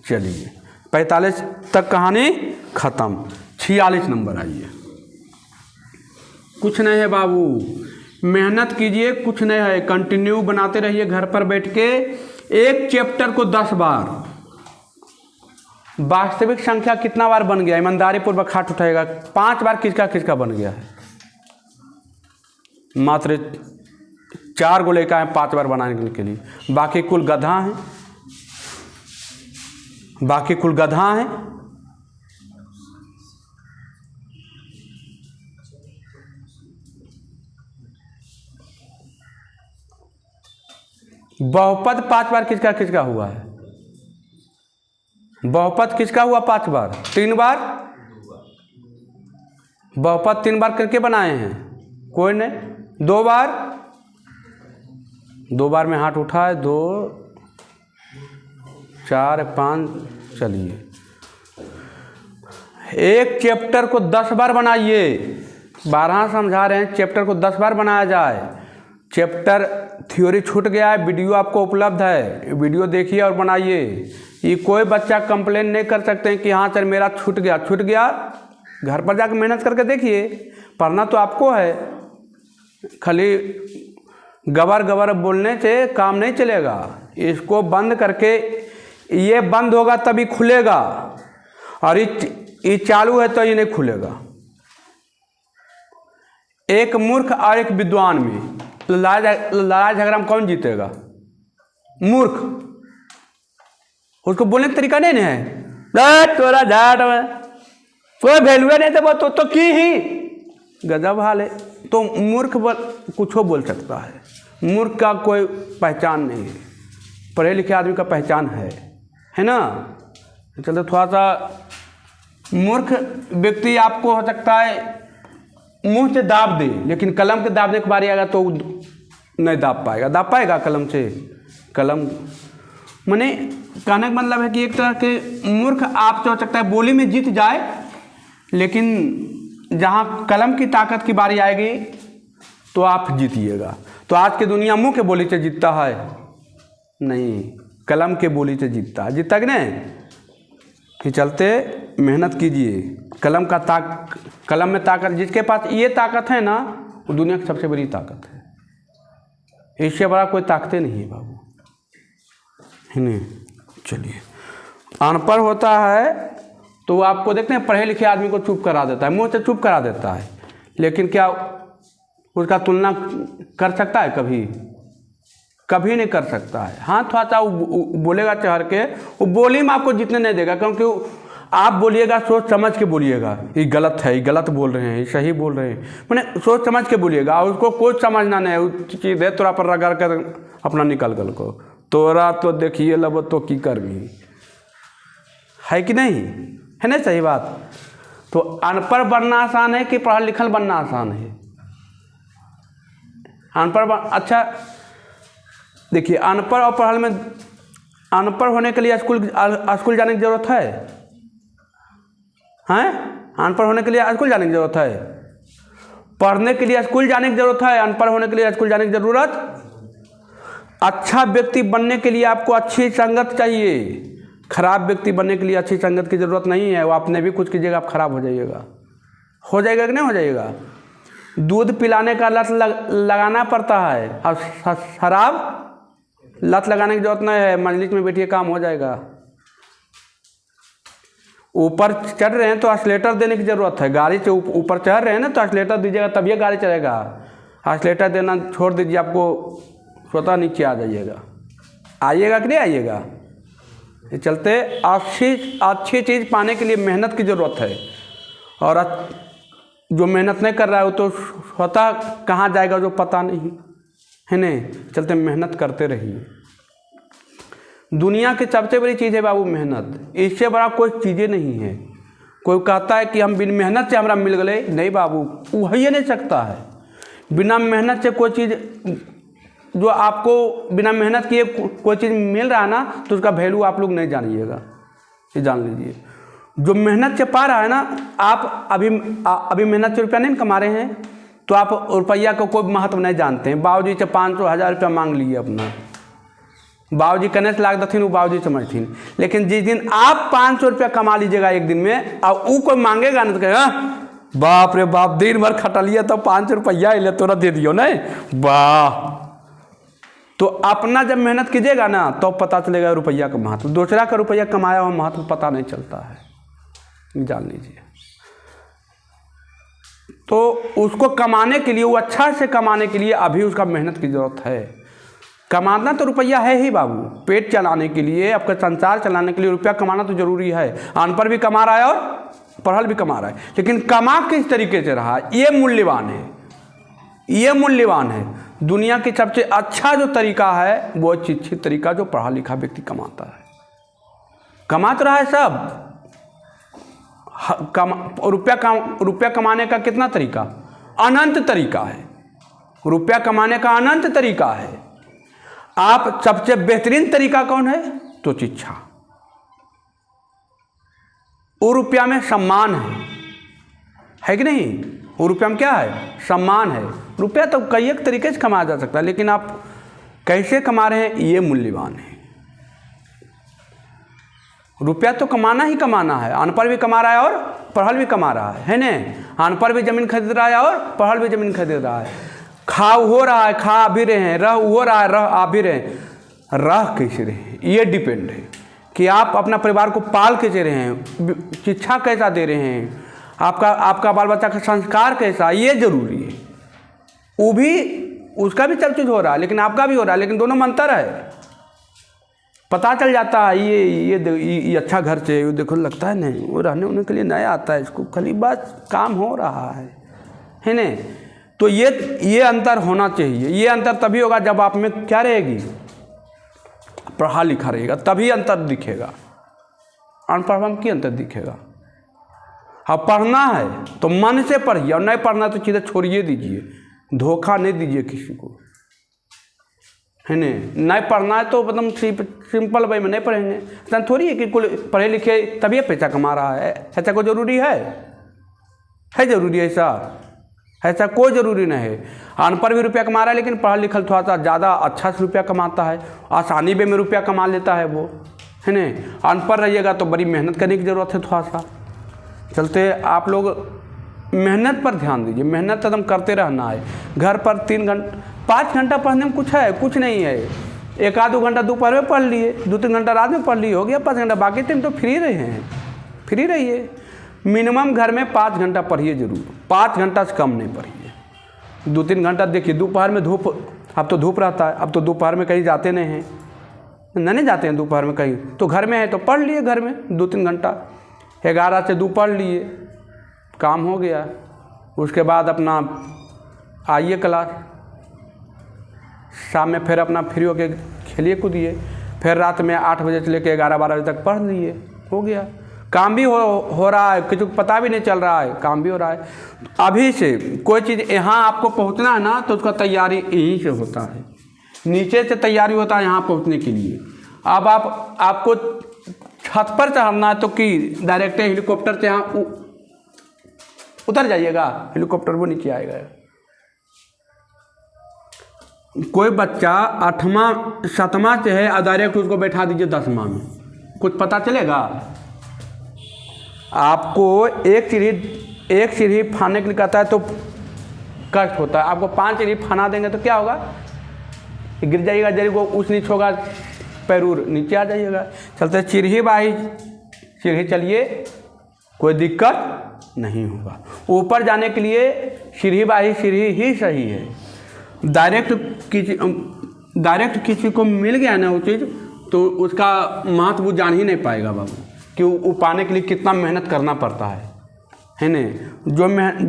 चलिए 45 तक कहानी खत्म। 46 नंबर आइए। कुछ नहीं है बाबू, मेहनत कीजिए, कुछ नहीं है, कंटिन्यू बनाते रहिए घर पर बैठ के। एक चैप्टर को 10 बार। वास्तविक संख्या कितना बार बन गया? ईमानदारी पूर्वक हाथ उठाएगा। 5 बार किसका किसका बन गया है? मात्र 4 गो लड़का है 5 बार बनाने के लिए, बाकी कुल गधा हैं, बाकी कुल गधा हैं। बहुपद 5 बार किसका किसका हुआ है? बहुपद किसका हुआ 5 बार? 3 बार। बहुपद 3 बार करके बनाए हैं, कोई नहीं। 2 बार, 2 बार में हाथ उठाए, 2 4 5। चलिए एक चैप्टर को 10 बार बनाइए। 12 समझा रहे हैं, चैप्टर को 10 बार बनाया जाए। चैप्टर थ्योरी छूट गया है, वीडियो आपको उपलब्ध है, वीडियो देखिए और बनाइए। ये कोई बच्चा कंप्लेन नहीं कर सकते हैं कि हाँ सर मेरा छूट गया। घर पर जाकर मेहनत करके देखिए, पढ़ना तो आपको है, खाली गबर बोलने से काम नहीं चलेगा। इसको बंद करके, ये बंद होगा तभी खुलेगा, और ये चालू है तो ये नहीं खुलेगा। एक मूर्ख और एक विद्वान में लड़ाई झगड़ा में कौन जीतेगा? मूर्ख। उसको बोलने का तरीका नहीं है, तोरा झाट में कोई वैल्यू नहीं तो की ही गजब हाल है। तो मूर्ख कुछ बोल सकता है, मूर्ख का कोई पहचान नहीं है, पढ़े लिखे आदमी का पहचान है ना। चलो थोड़ा सा मूर्ख व्यक्ति आपको हो सकता है मुंह से दाब दे, लेकिन कलम के दाबने के बारी आएगा तो नहीं दाब पाएगा कलम से। कलम माने कहने का मतलब है कि एक तरह के मूर्ख आपसे हो सकता है बोली में जीत जाए, लेकिन जहाँ कलम की ताकत की बारी आएगी तो आप जीतिएगा। तो आज की दुनिया मुंह के बोली से जीतता है नहीं, कलम के बोली से जीतता है। जीतता कि नहीं? कि चलते मेहनत कीजिए। कलम में ताकत, जिसके पास ये ताकत है ना, वो दुनिया की सबसे बड़ी ताकत है। इससे बड़ा कोई ताकतें नहीं है बाबू, है नहीं। चलिए अनपढ़ होता है तो आपको देखते हैं पढ़े लिखे आदमी को चुप करा देता है, मुंह से चुप करा देता है, लेकिन क्या उसका तुलना कर सकता है? कभी नहीं कर सकता है। हाँ थोड़ा सा बोलेगा चढ़ के, वो बोली में आपको जीतने नहीं देगा, क्योंकि आप बोलिएगा सोच समझ के बोलिएगा। ये गलत है, ये गलत बोल रहे हैं, ये सही बोल रहे हैं, मैंने सोच समझ के बोलिएगा। और उसको कुछ समझना नहीं है, चीज़ है तोरा पर रगड़ कर अपना निकल गल को, तोरा तो देखिए लब तो की कर भी है कि नहीं, है ना सही बात। तो अनपढ़ बनना आसान है कि पढ़ा लिखल बनना आसान है? अच्छा देखिए, अनपढ़ और पढ़ल में, अनपढ़ होने के लिए स्कूल जाने की जरूरत है? अनपढ़ होने के लिए स्कूल जाने की जरूरत है? पढ़ने के लिए स्कूल जाने की जरूरत है, अनपढ़ होने के लिए स्कूल जाने की जरूरत। अच्छा व्यक्ति बनने के लिए आपको अच्छी संगत चाहिए, खराब व्यक्ति बनने के लिए अच्छी संगत की जरूरत नहीं है। वो आपने भी कुछ कीजिएगा आप खराब हो जाइएगा। हो जाएगा कि नहीं हो जाएगा? दूध पिलाने का लत लगाना पड़ता है, और शराब लत लगाने की जरूरत नहीं है, मजलिस में बैठिए काम हो जाएगा। ऊपर चढ़ रहे हैं तो एक्सीलेटर देने की ज़रूरत है, गाड़ी से ऊपर चढ़ रहे हैं ना तो एक्सीलेटर दीजिएगा तभी गाड़ी चलेगा। एक्सीलेटर देना छोड़ दीजिए, आपको स्वतः नीचे आ जाइएगा। आइएगा कि नहीं आइएगा? ये चलते अच्छी चीज़ पाने के लिए मेहनत की ज़रूरत है, और जो मेहनत नहीं कर रहा है वो तो स्वतः कहाँ जाएगा जो पता नहीं है। नहीं, चलते मेहनत करते रहिए। दुनिया की सबसे बड़ी चीज़ है बाबू मेहनत, इससे बड़ा कोई चीज़ें नहीं है। कोई कहता है कि हम बिन मेहनत से हमरा मिल गए, नहीं बाबू, वो है ही नहीं सकता है। बिना मेहनत से कोई चीज़, जो आपको बिना मेहनत किए कोई चीज़ मिल रहा है ना, तो उसका वैल्यू आप लोग नहीं जानिएगा, ये जान लीजिए। जो मेहनत से पा रहा है ना, आप अभी मेहनत से रुपया नहीं कमा रहे हैं तो आप रुपया का कोई महत्व नहीं जानते हैं। बाबूजी से 500-1000 रुपया मांग लिए अपना, बाबूजी कने से लाख दथिन, वो बाबूजी समझथिन। लेकिन जिस दिन आप 500 रुपया कमा लीजिएगा एक दिन में, और वो कोई मांगेगा ना तो कहेगा बाप रे बाप, दिन भर खटलिए तो 500 रुपया ले तोरा दे दियो नहीं, वाह। तो अपना जब मेहनत कीजिएगा ना तो पता चलेगा रुपया का महत्व। दूसरा का रुपया कमाया हुआ महत्व पता नहीं चलता है, जान लीजिए। तो उसको कमाने के लिए, वो अच्छा से कमाने के लिए अभी उसका मेहनत की ज़रूरत है। कमाना तो रुपया है ही बाबू, पेट चलाने के लिए, आपका संसार चलाने के लिए रुपया कमाना तो जरूरी है। अनपढ़ भी कमा रहा है और पढ़ल भी कमा रहा है, लेकिन कमा किस तरीके से रहा, ये मूल्यवान है, ये मूल्यवान है। दुनिया की सबसे अच्छा जो तरीका है वो शिक्षित तरीका, जो पढ़ा लिखा व्यक्ति कमाता है। कमा तो रहा है सब, रुपया कमाने का कितना तरीका, अनंत तरीका है। रुपया कमाने का अनंत तरीका है। आप सबसे बेहतरीन तरीका कौन है, तो शिक्षा। वो रुपया में सम्मान है कि नहीं? वो रुपया में क्या है, सम्मान है। रुपया तो कई एक तरीके से कमाया जा सकता है, लेकिन आप कैसे कमा रहे हैं ये मूल्यवान है। रुपया तो कमाना ही कमाना है। अनपढ़ भी कमा रहा है और पढ़ल भी कमा रहा है ना? अनपढ़ भी ज़मीन खरीद रहा है और पढ़ल भी ज़मीन खरीद रहा है। खा हो रहा है, खा भी रहे हैं, रह हो रहा है, रह आ भी रहे हैं। रह कैसे रहे ये डिपेंड है कि आप अपना परिवार को पाल कैसे रहे हैं, शिक्षा कैसा दे रहे हैं, आपका बाल बच्चा का संस्कार कैसा, ये जरूरी है। वो भी, उसका भी सब चीज़ हो रहा है, लेकिन आपका भी हो रहा है, लेकिन दोनों में अंतर है। पता चल जाता है ये अच्छा घर से, ये देखो लगता है नहीं, वो रहने उन्हें के लिए नया आता है, इसको खाली बस काम हो रहा है ना? तो ये अंतर होना चाहिए। ये अंतर तभी होगा जब आप में क्या रहेगी, पढ़ा लिखा रहेगा, तभी अंतर दिखेगा। अनपढ़ में क्या अंतर दिखेगा? अब पढ़ना है तो मन से पढ़िए, और नहीं पढ़ना तो चीज़ें छोड़िए दीजिए, धोखा नहीं दीजिए किसी को, है नहीं पढ़ना है तो एकदम सिंपल वे में नहीं पढ़ेंगे। ऐसा थोड़ी है कि कुल पढ़े लिखे तभी पैसा कमा रहा है, ऐसा कोई ज़रूरी है ज़रूरी ऐसा कोई ज़रूरी नहीं है। अनपढ़ भी रुपया कमा रहा है, लेकिन पढ़ा लिखल थोड़ा सा ज़्यादा अच्छा से रुपया कमाता है, आसानी वे में रुपया कमा लेता है वो, है नहीं? अनपढ़ रहिएगा तो बड़ी मेहनत करने की ज़रूरत है थोड़ा सा। चलते आप लोग मेहनत पर ध्यान दीजिए, मेहनत एकदम करते रहना है। घर पर 5 घंटा पढ़ने में कुछ नहीं है। 1-2 घंटा दोपहर में पढ़ लिए, 2-3 घंटा रात में पढ़ लिए, हो गया 5 घंटा। बाकी टाइम तो फ्री रहे हैं, फ्री रहिए। मिनिमम घर में 5 घंटा पढ़िए जरूर, 5 घंटा से कम नहीं पढ़िए। 2-3 घंटा देखिए, दोपहर में धूप, अब तो धूप रहता है, अब तो दोपहर में कहीं जाते नहीं हैं, नहीं जाते हैं दोपहर में कहीं, तो घर में है तो पढ़ लिए घर में 2-3 घंटा। 11 से 2 पढ़ लिए, काम हो गया। उसके बाद अपना आइए क्लास, शाम में फिर अपना फ्री होके खेलिए कूदिए, फिर रात में 8 बजे से लेकर 11-12 बजे तक पढ़ लिए, हो गया। काम भी हो रहा है, किसी को पता भी नहीं चल रहा है, काम भी हो रहा है। अभी से कोई चीज़ यहाँ आपको पहुँचना है ना, तो उसका तैयारी यहीं से होता है, नीचे से तैयारी होता है यहाँ पहुँचने के लिए। अब आपको छत पर चढ़ना है तो कि डायरेक्ट हेलीकॉप्टर से यहाँ उतर जाइएगा, हेलीकॉप्टर वो नीचे आएगा। कोई बच्चा 8वां 7वां से है, डायरेक्ट उसको बैठा दीजिए 10वां में, कुछ पता चलेगा? आपको एक सीढ़ी फाड़ने के लिए कहता है तो कष्ट होता है। आपको 5 सीढ़ी फना देंगे तो क्या होगा, गिर जाइएगा, जरी को ऊँच नीच होगा, पैरूर नीचे आ जाइएगा। चलते सीढ़ी बाई सीढ़ी चलिए, कोई दिक्कत नहीं होगा। ऊपर जाने के लिए सीढ़ी बाई सीढ़ी ही सही है। डायरेक्ट किसी को मिल गया ना वो चीज़, तो उसका महत्व वो जान ही नहीं पाएगा बाबू, कि वो पाने के लिए कितना मेहनत करना पड़ता है नहीं।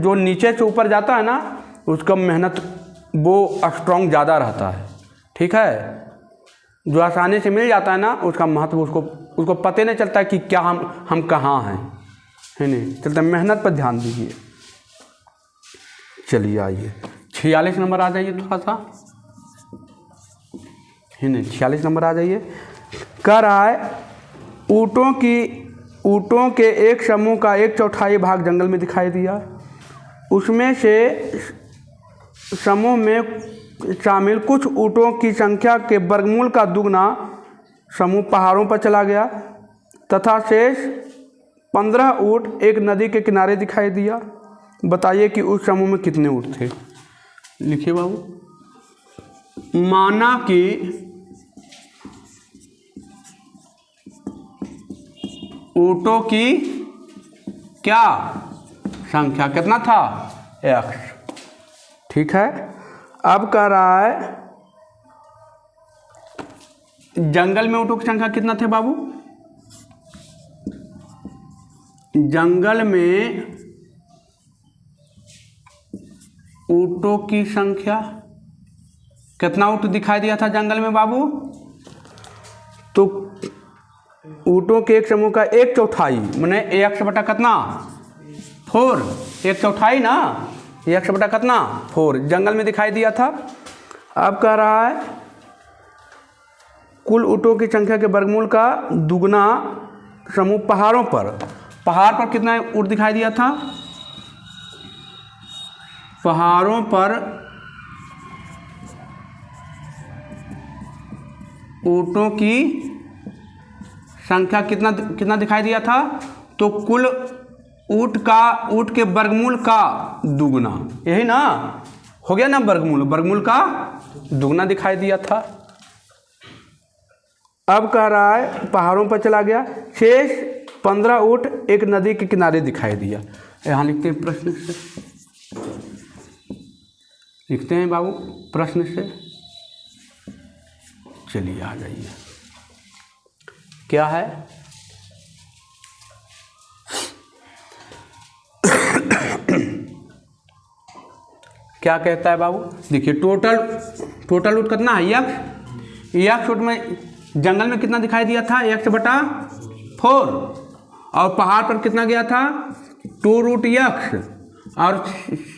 जो नीचे से ऊपर जाता है ना, उसका मेहनत वो स्ट्रॉन्ग ज़्यादा रहता है, ठीक है। जो आसानी से मिल जाता है ना, उसका महत्व उसको पता नहीं चलता कि क्या हम कहाँ हैं, है नहीं। चलते मेहनत पर ध्यान दीजिए। चलिए आइए 46 नंबर आ जाइए, थोड़ा सा है नहीं, 46 नंबर आ जाइए। कह रहा है ऊँटों के एक समूह का 1/4 भाग जंगल में दिखाई दिया। उसमें से समूह में शामिल कुछ ऊँटों की संख्या के वर्गमूल का दुगना समूह पहाड़ों पर चला गया तथा शेष 15 ऊँट एक नदी के किनारे दिखाई दिया। बताइए कि उस समूह में कितने ऊँट थे। लिखिए बाबू। माना कि ऊँटों की क्या संख्या कितना था, x, ठीक है। अब कह रहा है जंगल में ऊँटों की संख्या कितना थे बाबू। जंगल में ऊँटों की संख्या कितना ऊँट दिखाई दिया था जंगल में बाबू। तो ऊँटों के एक समूह का 1/4 मैंने x बटा कितना 4, 1/4 ना, x बटा कितना 4 जंगल में दिखाई दिया था। अब कह रहा है कुल ऊँटों की संख्या के वर्गमूल का दुगना समूह पहाड़ों पर कितना ऊँट दिखाई दिया था। पहाड़ों पर ऊँटों की संख्या कितना दिखाई दिया था। तो कुल ऊँट के वर्गमूल का दुगना, यही ना हो गया ना, वर्गमूल का दुगना दिखाई दिया था। अब कह रहा है पहाड़ों पर चला गया, शेष 15 ऊँट एक नदी के किनारे दिखाई दिया। यहाँ लिखते हैं प्रश्न से, लिखते हैं बाबू प्रश्न से। चलिए आ जाइए, क्या है। क्या कहता है बाबू, देखिए टोटल ऊँट कितना है, यक्ष ऊँट में जंगल में कितना दिखाई दिया था, x बटा 4, और पहाड़ पर कितना गया था 2 रूट यक्ष, और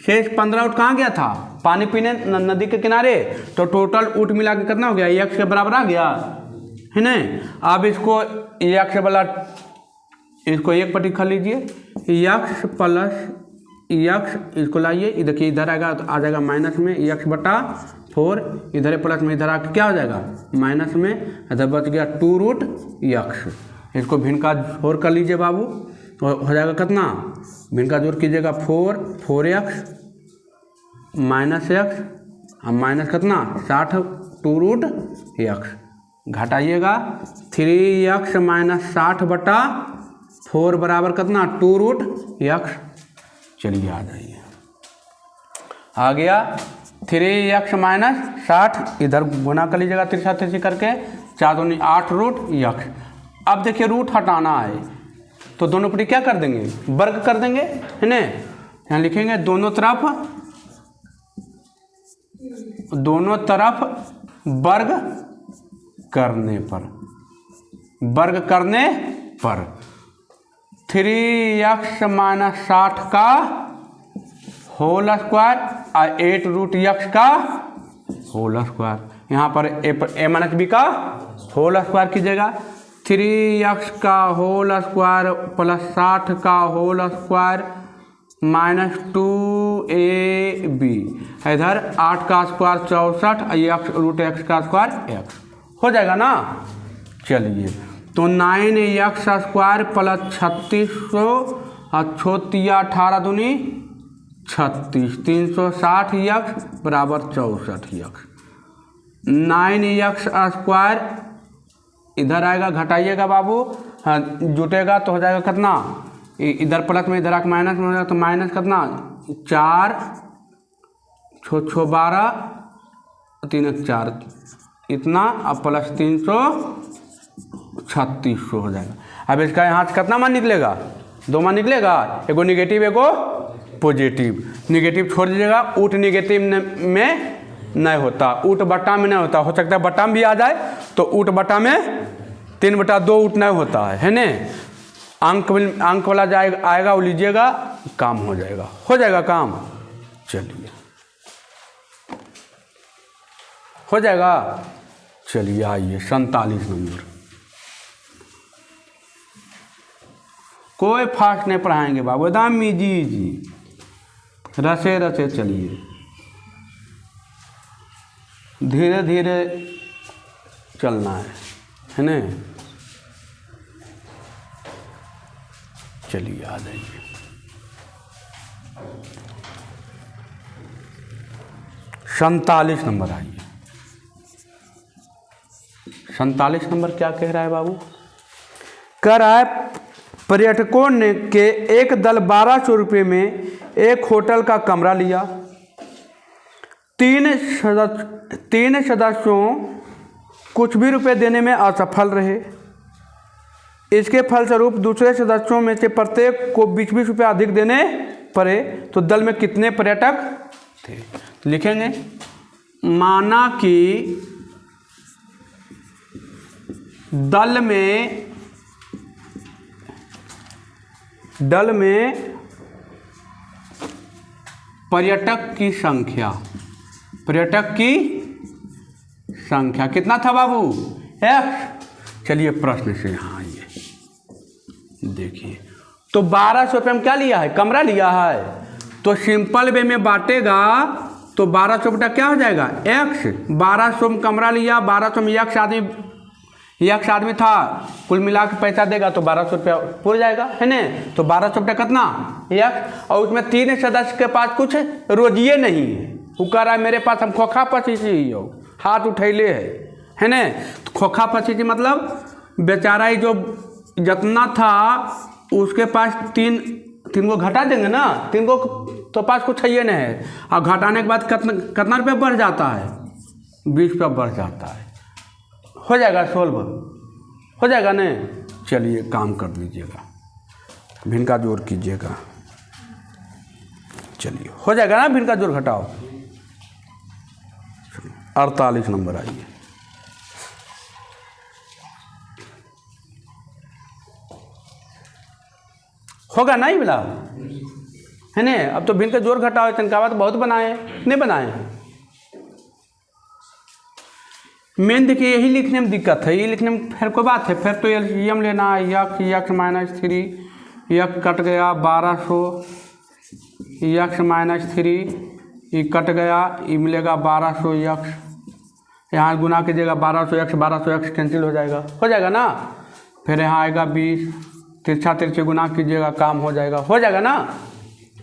शेष 15 ऊँट कहाँ गया था, पानी पीने नदी के किनारे। तो टोटल ऊँट मिला के कितना हो गया, यक्ष के बराबर आ गया, है नहीं। अब इसको यक्ष वाला इसको एक पट्टी कर लीजिए, यक्ष प्लस यक्ष, इसको लाइए, देखिए इधर आएगा तो आ जाएगा माइनस में यक्ष बटा 4, इधर प्लस में इधर आके क्या हो जाएगा माइनस में, इधर बच गया 2 रूट यक्ष। इसको भिन्न का जोड़ कर लीजिए बाबू, तो हो जाएगा कितना, भिन्न का जोड़ कीजिएगा 4x माइनस x, अब माइनस कितना 60 2 रूट यक्ष, घटाइएगा 3x माइनस 60 बटा 4 बराबर कितना 2 रूट यक्ष। चलिए आ जाइए, आ गया 3x माइनस 60, इधर गुना कर लीजिएगा तिरछा तिरछी करके, 4 दूनी 8 रूट यक्ष। अब देखिए रूट हटाना है तो दोनों पट्टी क्या कर देंगे, वर्ग कर देंगे, है ना। यहाँ लिखेंगे दोनों तरफ वर्ग करने पर 3x माइनस 60 का होल स्क्वायर और 8 रूट यक्ष का होल स्क्वायर, यहाँ पर a माइनस बी का होल स्क्वायर कीजिएगा। 3x का होल स्क्वायर प्लस 60 का होल स्क्वायर माइनस 2ab, इधर 8 का स्क्वायर 64 x रूट x का स्क्वायर x हो जाएगा ना। चलिए तो 9x स्क्वायर प्लस 3600 और 18 दूनी 36, 360 यक्स बराबर 64 यक्स। 9 यक्स स्क्वायर इधर आएगा, घटाइएगा बाबू, हाँ जुटेगा तो हो जाएगा कितना, इधर प्लस में इधर आके माइनस में हो जाएगा तो माइनस कितना 4 छो 12 3 4 इतना, अब प्लस 336 हो जाएगा। अब इसका यहाँ से कितना मान निकलेगा, 2 मान निकलेगा, एगो निगेटिव एगो पॉजिटिव। निगेटिव छोड़ दीजिएगा, ऊट निगेटिव में नहीं होता, ऊट बट्टा में नहीं होता, हो सकता है बट्टा में भी आ जाए तो ऊट बट्टा में 3/2 ऊट नहीं होता है ना। अंक वाला जाएगा आएगा वो लीजिएगा, काम हो जाएगा काम। चलिए हो जाएगा। चलिए आइए 47 नंबर। कोई फास्ट नहीं पढ़ाएंगे बाबू, एकदम इजी रसे रसे चलिए, धीरे धीरे चलना है ना। चलिए आ जाइए। 47 नंबर आइए। 47 नंबर क्या कह रहा है बाबू, कह रहा है पर्यटकों ने के एक दल 1200 रुपये में एक होटल का कमरा लिया। 3 सदस्यों कुछ भी रुपए देने में असफल रहे। इसके फलस्वरूप दूसरे सदस्यों में से प्रत्येक को 20-20 रुपये अधिक देने पड़े। तो दल में कितने पर्यटक थे, लिखेंगे। माना कि दल में पर्यटक की संख्या कितना था बाबू, x। चलिए प्रश्न से यहाँ आइए, देखिए तो 1200 रुपये में क्या लिया है, कमरा लिया है, तो सिंपल वे में बांटेगा तो 1200 बटा क्या हो जाएगा x। 1200 में कमरा लिया, 1200 में यक्स आदमी था, कुल मिला के पैसा देगा तो 1200 रुपया पूरा जाएगा है ना। तो 1200 रुपया कितना यक्स, और उसमें 3 सदस्य के पास कुछ रोजिए नहीं है, वो कह रहा है मेरे पास हम खोखा पचीसी ही हो, हाथ उठैले है ना। तो खोखा पचीसी मतलब बेचारा ही जो जितना था उसके पास तीन को घटा देंगे ना, 3 को तो पास कुछ है नहीं है, और घटाने के बाद कितना रुपया बढ़ जाता है, 20 रुपया बढ़ जाता है। हो जाएगा सोल्व, हो जाएगा ना। चलिए काम कर लीजिएगा, भिन्न का जोड़ कीजिएगा। चलिए हो जाएगा ना, भिन्न का जोड़ घटाओ। 48 नंबर आइए। होगा नहीं मिला है ना। अब तो भिन्न का जोड़ घटाओ, तनका बात बहुत बनाए नहीं बनाए। मेन देखिए यही लिखने में दिक्कत है, ये लिखने में फिर कोई बात है, फिर तो एलसीएम लेना है। यक्स -3 यक्स कट गया 1200, यक्स -3 ये कट गया, ये मिलेगा 1200 यक्स, यहाँ गुना कीजिएगा 1200 यक्स कैंसिल हो जाएगा ना। फिर यहाँ आएगा 20, तिरछा गुना कीजिएगा, काम हो जाएगा ना,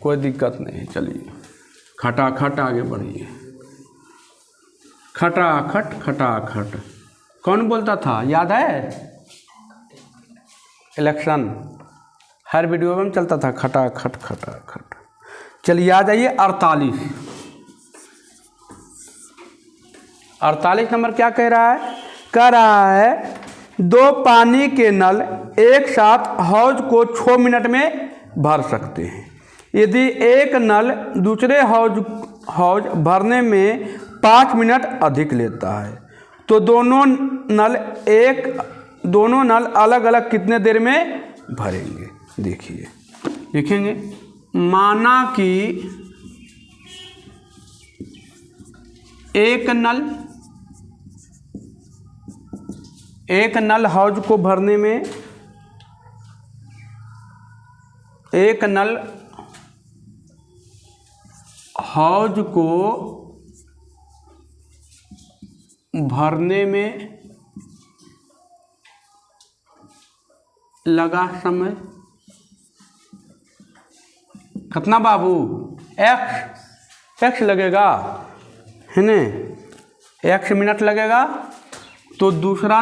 कोई दिक्कत नहीं। चलिए खटाखट आगे बढ़िए। खटाखट कौन बोलता था, याद है, इलेक्शन हर वीडियो में चलता था खटाखट। चलिए आ जाइए 48 नंबर क्या कह रहा है, 2 पानी के नल एक साथ हौज को 6 मिनट में भर सकते हैं। यदि एक नल दूसरे हौज भरने में 5 मिनट अधिक लेता है तो दोनों नल अलग अलग कितने देर में भरेंगे। देखिए लिखेंगे, माना कि एक नल हौज को भरने में, एक नल हौज को भरने में लगा समय कितना बाबू एक्स लगेगा, है न, एक्स मिनट लगेगा। तो दूसरा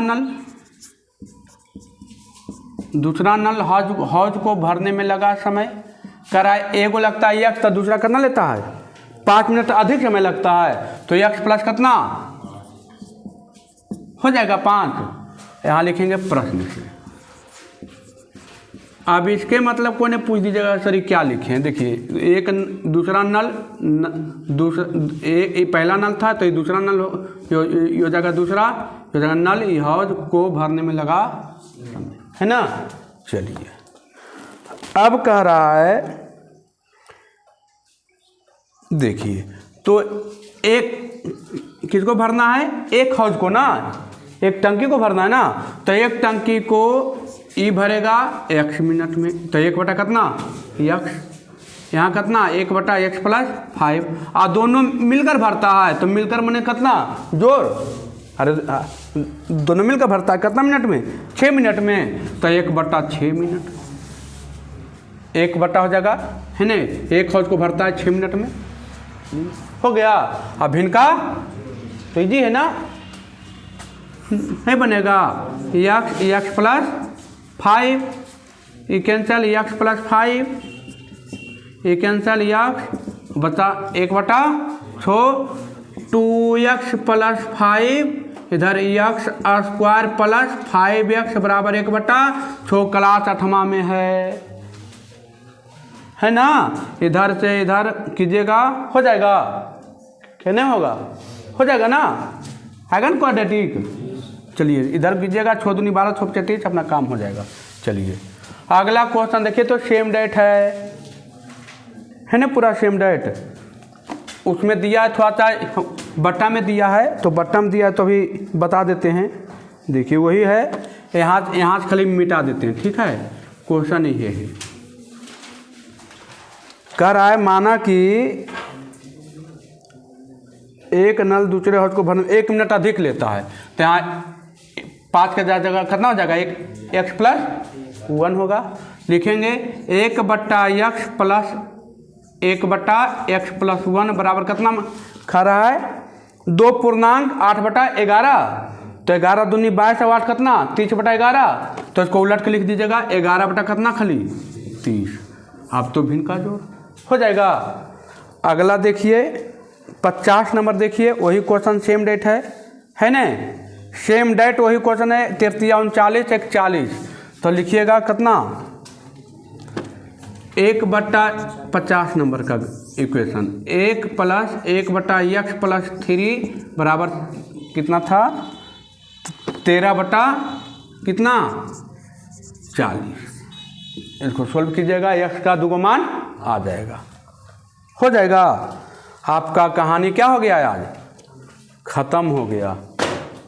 नल हौज को भरने में लगा समय, कराए एगो लगता है एक्स, तो दूसरा कितना लेता है 5 मिनट अधिक समय लगता है, तो एक्स प्लस कितना हो जाएगा 5। यहाँ लिखेंगे प्रश्न से। अब इसके मतलब कोई ने पूछ दीजिएगा सर ये क्या लिखे हैं। देखिए एक दूसरा नल पहला नल था तो ये दूसरा नल हो जाएगा, दूसरा हो जाएगा नल हौज को भरने में लगा है ना। चलिए अब कह रहा है, देखिए तो एक किसको भरना है, एक हौज को ना, एक टंकी को भरना है ना। तो एक टंकी को ई भरेगा x मिनट में, तो 1 बटा कितना x, यहाँ कितना 1 बटा x प्लस 5, और दोनों मिलकर भरता है तो मिलकर मैंने कितना जोड़, अरे दोनों मिलकर भरता है कितना मिनट में 6 मिनट में, तो 1 बटा 6 मिनट 1 बटा हो जाएगा, है ना। एक हौज को भरता है 6 मिनट में, हो गया। अब इनका तो इजी है ना, नहीं बनेगा x प्लस 5, ये कैंसल x प्लस 5, ये कैंसल x बता 1 बटा 2x प्लस 5, इधर x स्क्वायर प्लस 5x बराबर 1 बटा 6, क्लास 8वां में है ना। इधर से इधर कीजिएगा, हो जाएगा, क्या नहीं होगा, हो जाएगा ना, आएगा ना क्वाड्रेटिक। चलिए इधर कीजिएगा, 6 दूनी 12, 6 34, अपना काम हो जाएगा। चलिए अगला क्वेश्चन देखिए, तो सेम डेट है ना, पूरा सेम डेट उसमें दिया है, थोड़ा सा बट्टा में दिया है, तो बट्टा में दिया है तो अभी बता देते हैं। देखिए वही है, यहाँ से खाली मिटा देते हैं, ठीक है। क्वेश्चन ये है, कह रहा है माना कि एक नल दूसरे हौज को भरने 1 मिनट अधिक लेता है, तो यहाँ 5 के जगह कितना हो जाएगा, एक x प्लस 1 होगा। लिखेंगे 1 बट्टा x प्लस 1 बटा x प्लस 1 बराबर कितना खा रहा है 2 पूर्णांक 8 बटा 11, तो 11 दूनी 22 और 8 कितना 30 बटा 11, तो इसको उलट के लिख दीजिएगा 11 बटा कितना खाली 30। अब तो भिन्न का जोड़ हो जाएगा। अगला देखिए 50 नंबर, देखिए वही क्वेश्चन सेम डेट है ना, सेम डेट वही क्वेश्चन है, 33 39 41, तो लिखिएगा कितना 1 बटा 50 नंबर का इक्वेशन, 1 प्लस 1 बटा x प्लस 3 बराबर कितना था 13 बटा कितना 40। इसको सोल्व कीजिएगा, x का 2 मान आ जाएगा, हो जाएगा। आपका कहानी क्या हो गया आज, खत्म हो गया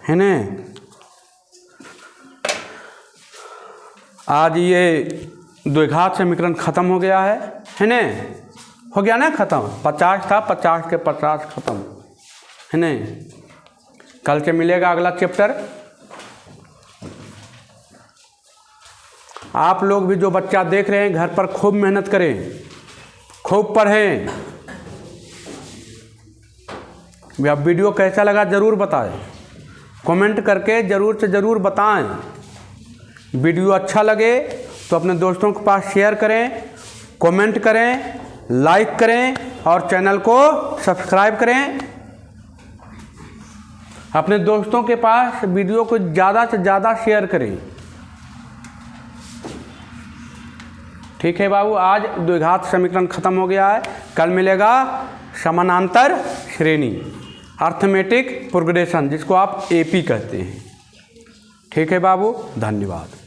है ना। आज ये द्विघात समीकरण खत्म हो गया है ना, हो गया ना खत्म। 50 था, 50 के 50 खत्म है ना। कल से मिलेगा अगला चैप्टर। आप लोग भी जो बच्चा देख रहे हैं घर पर खूब मेहनत करें, खूब पढ़ें। अब वीडियो कैसा लगा ज़रूर बताएं, कमेंट करके ज़रूर से ज़रूर बताएं। वीडियो अच्छा लगे तो अपने दोस्तों के पास शेयर करें, कमेंट करें, लाइक करें और चैनल को सब्सक्राइब करें। अपने दोस्तों के पास वीडियो को ज़्यादा से ज़्यादा शेयर करें। ठीक है बाबू, आज द्विघात समीकरण खत्म हो गया है। कल मिलेगा समानांतर श्रेणी, अर्थमेटिक प्रोग्रेशन, जिसको आप एपी कहते हैं। ठीक है बाबू, धन्यवाद।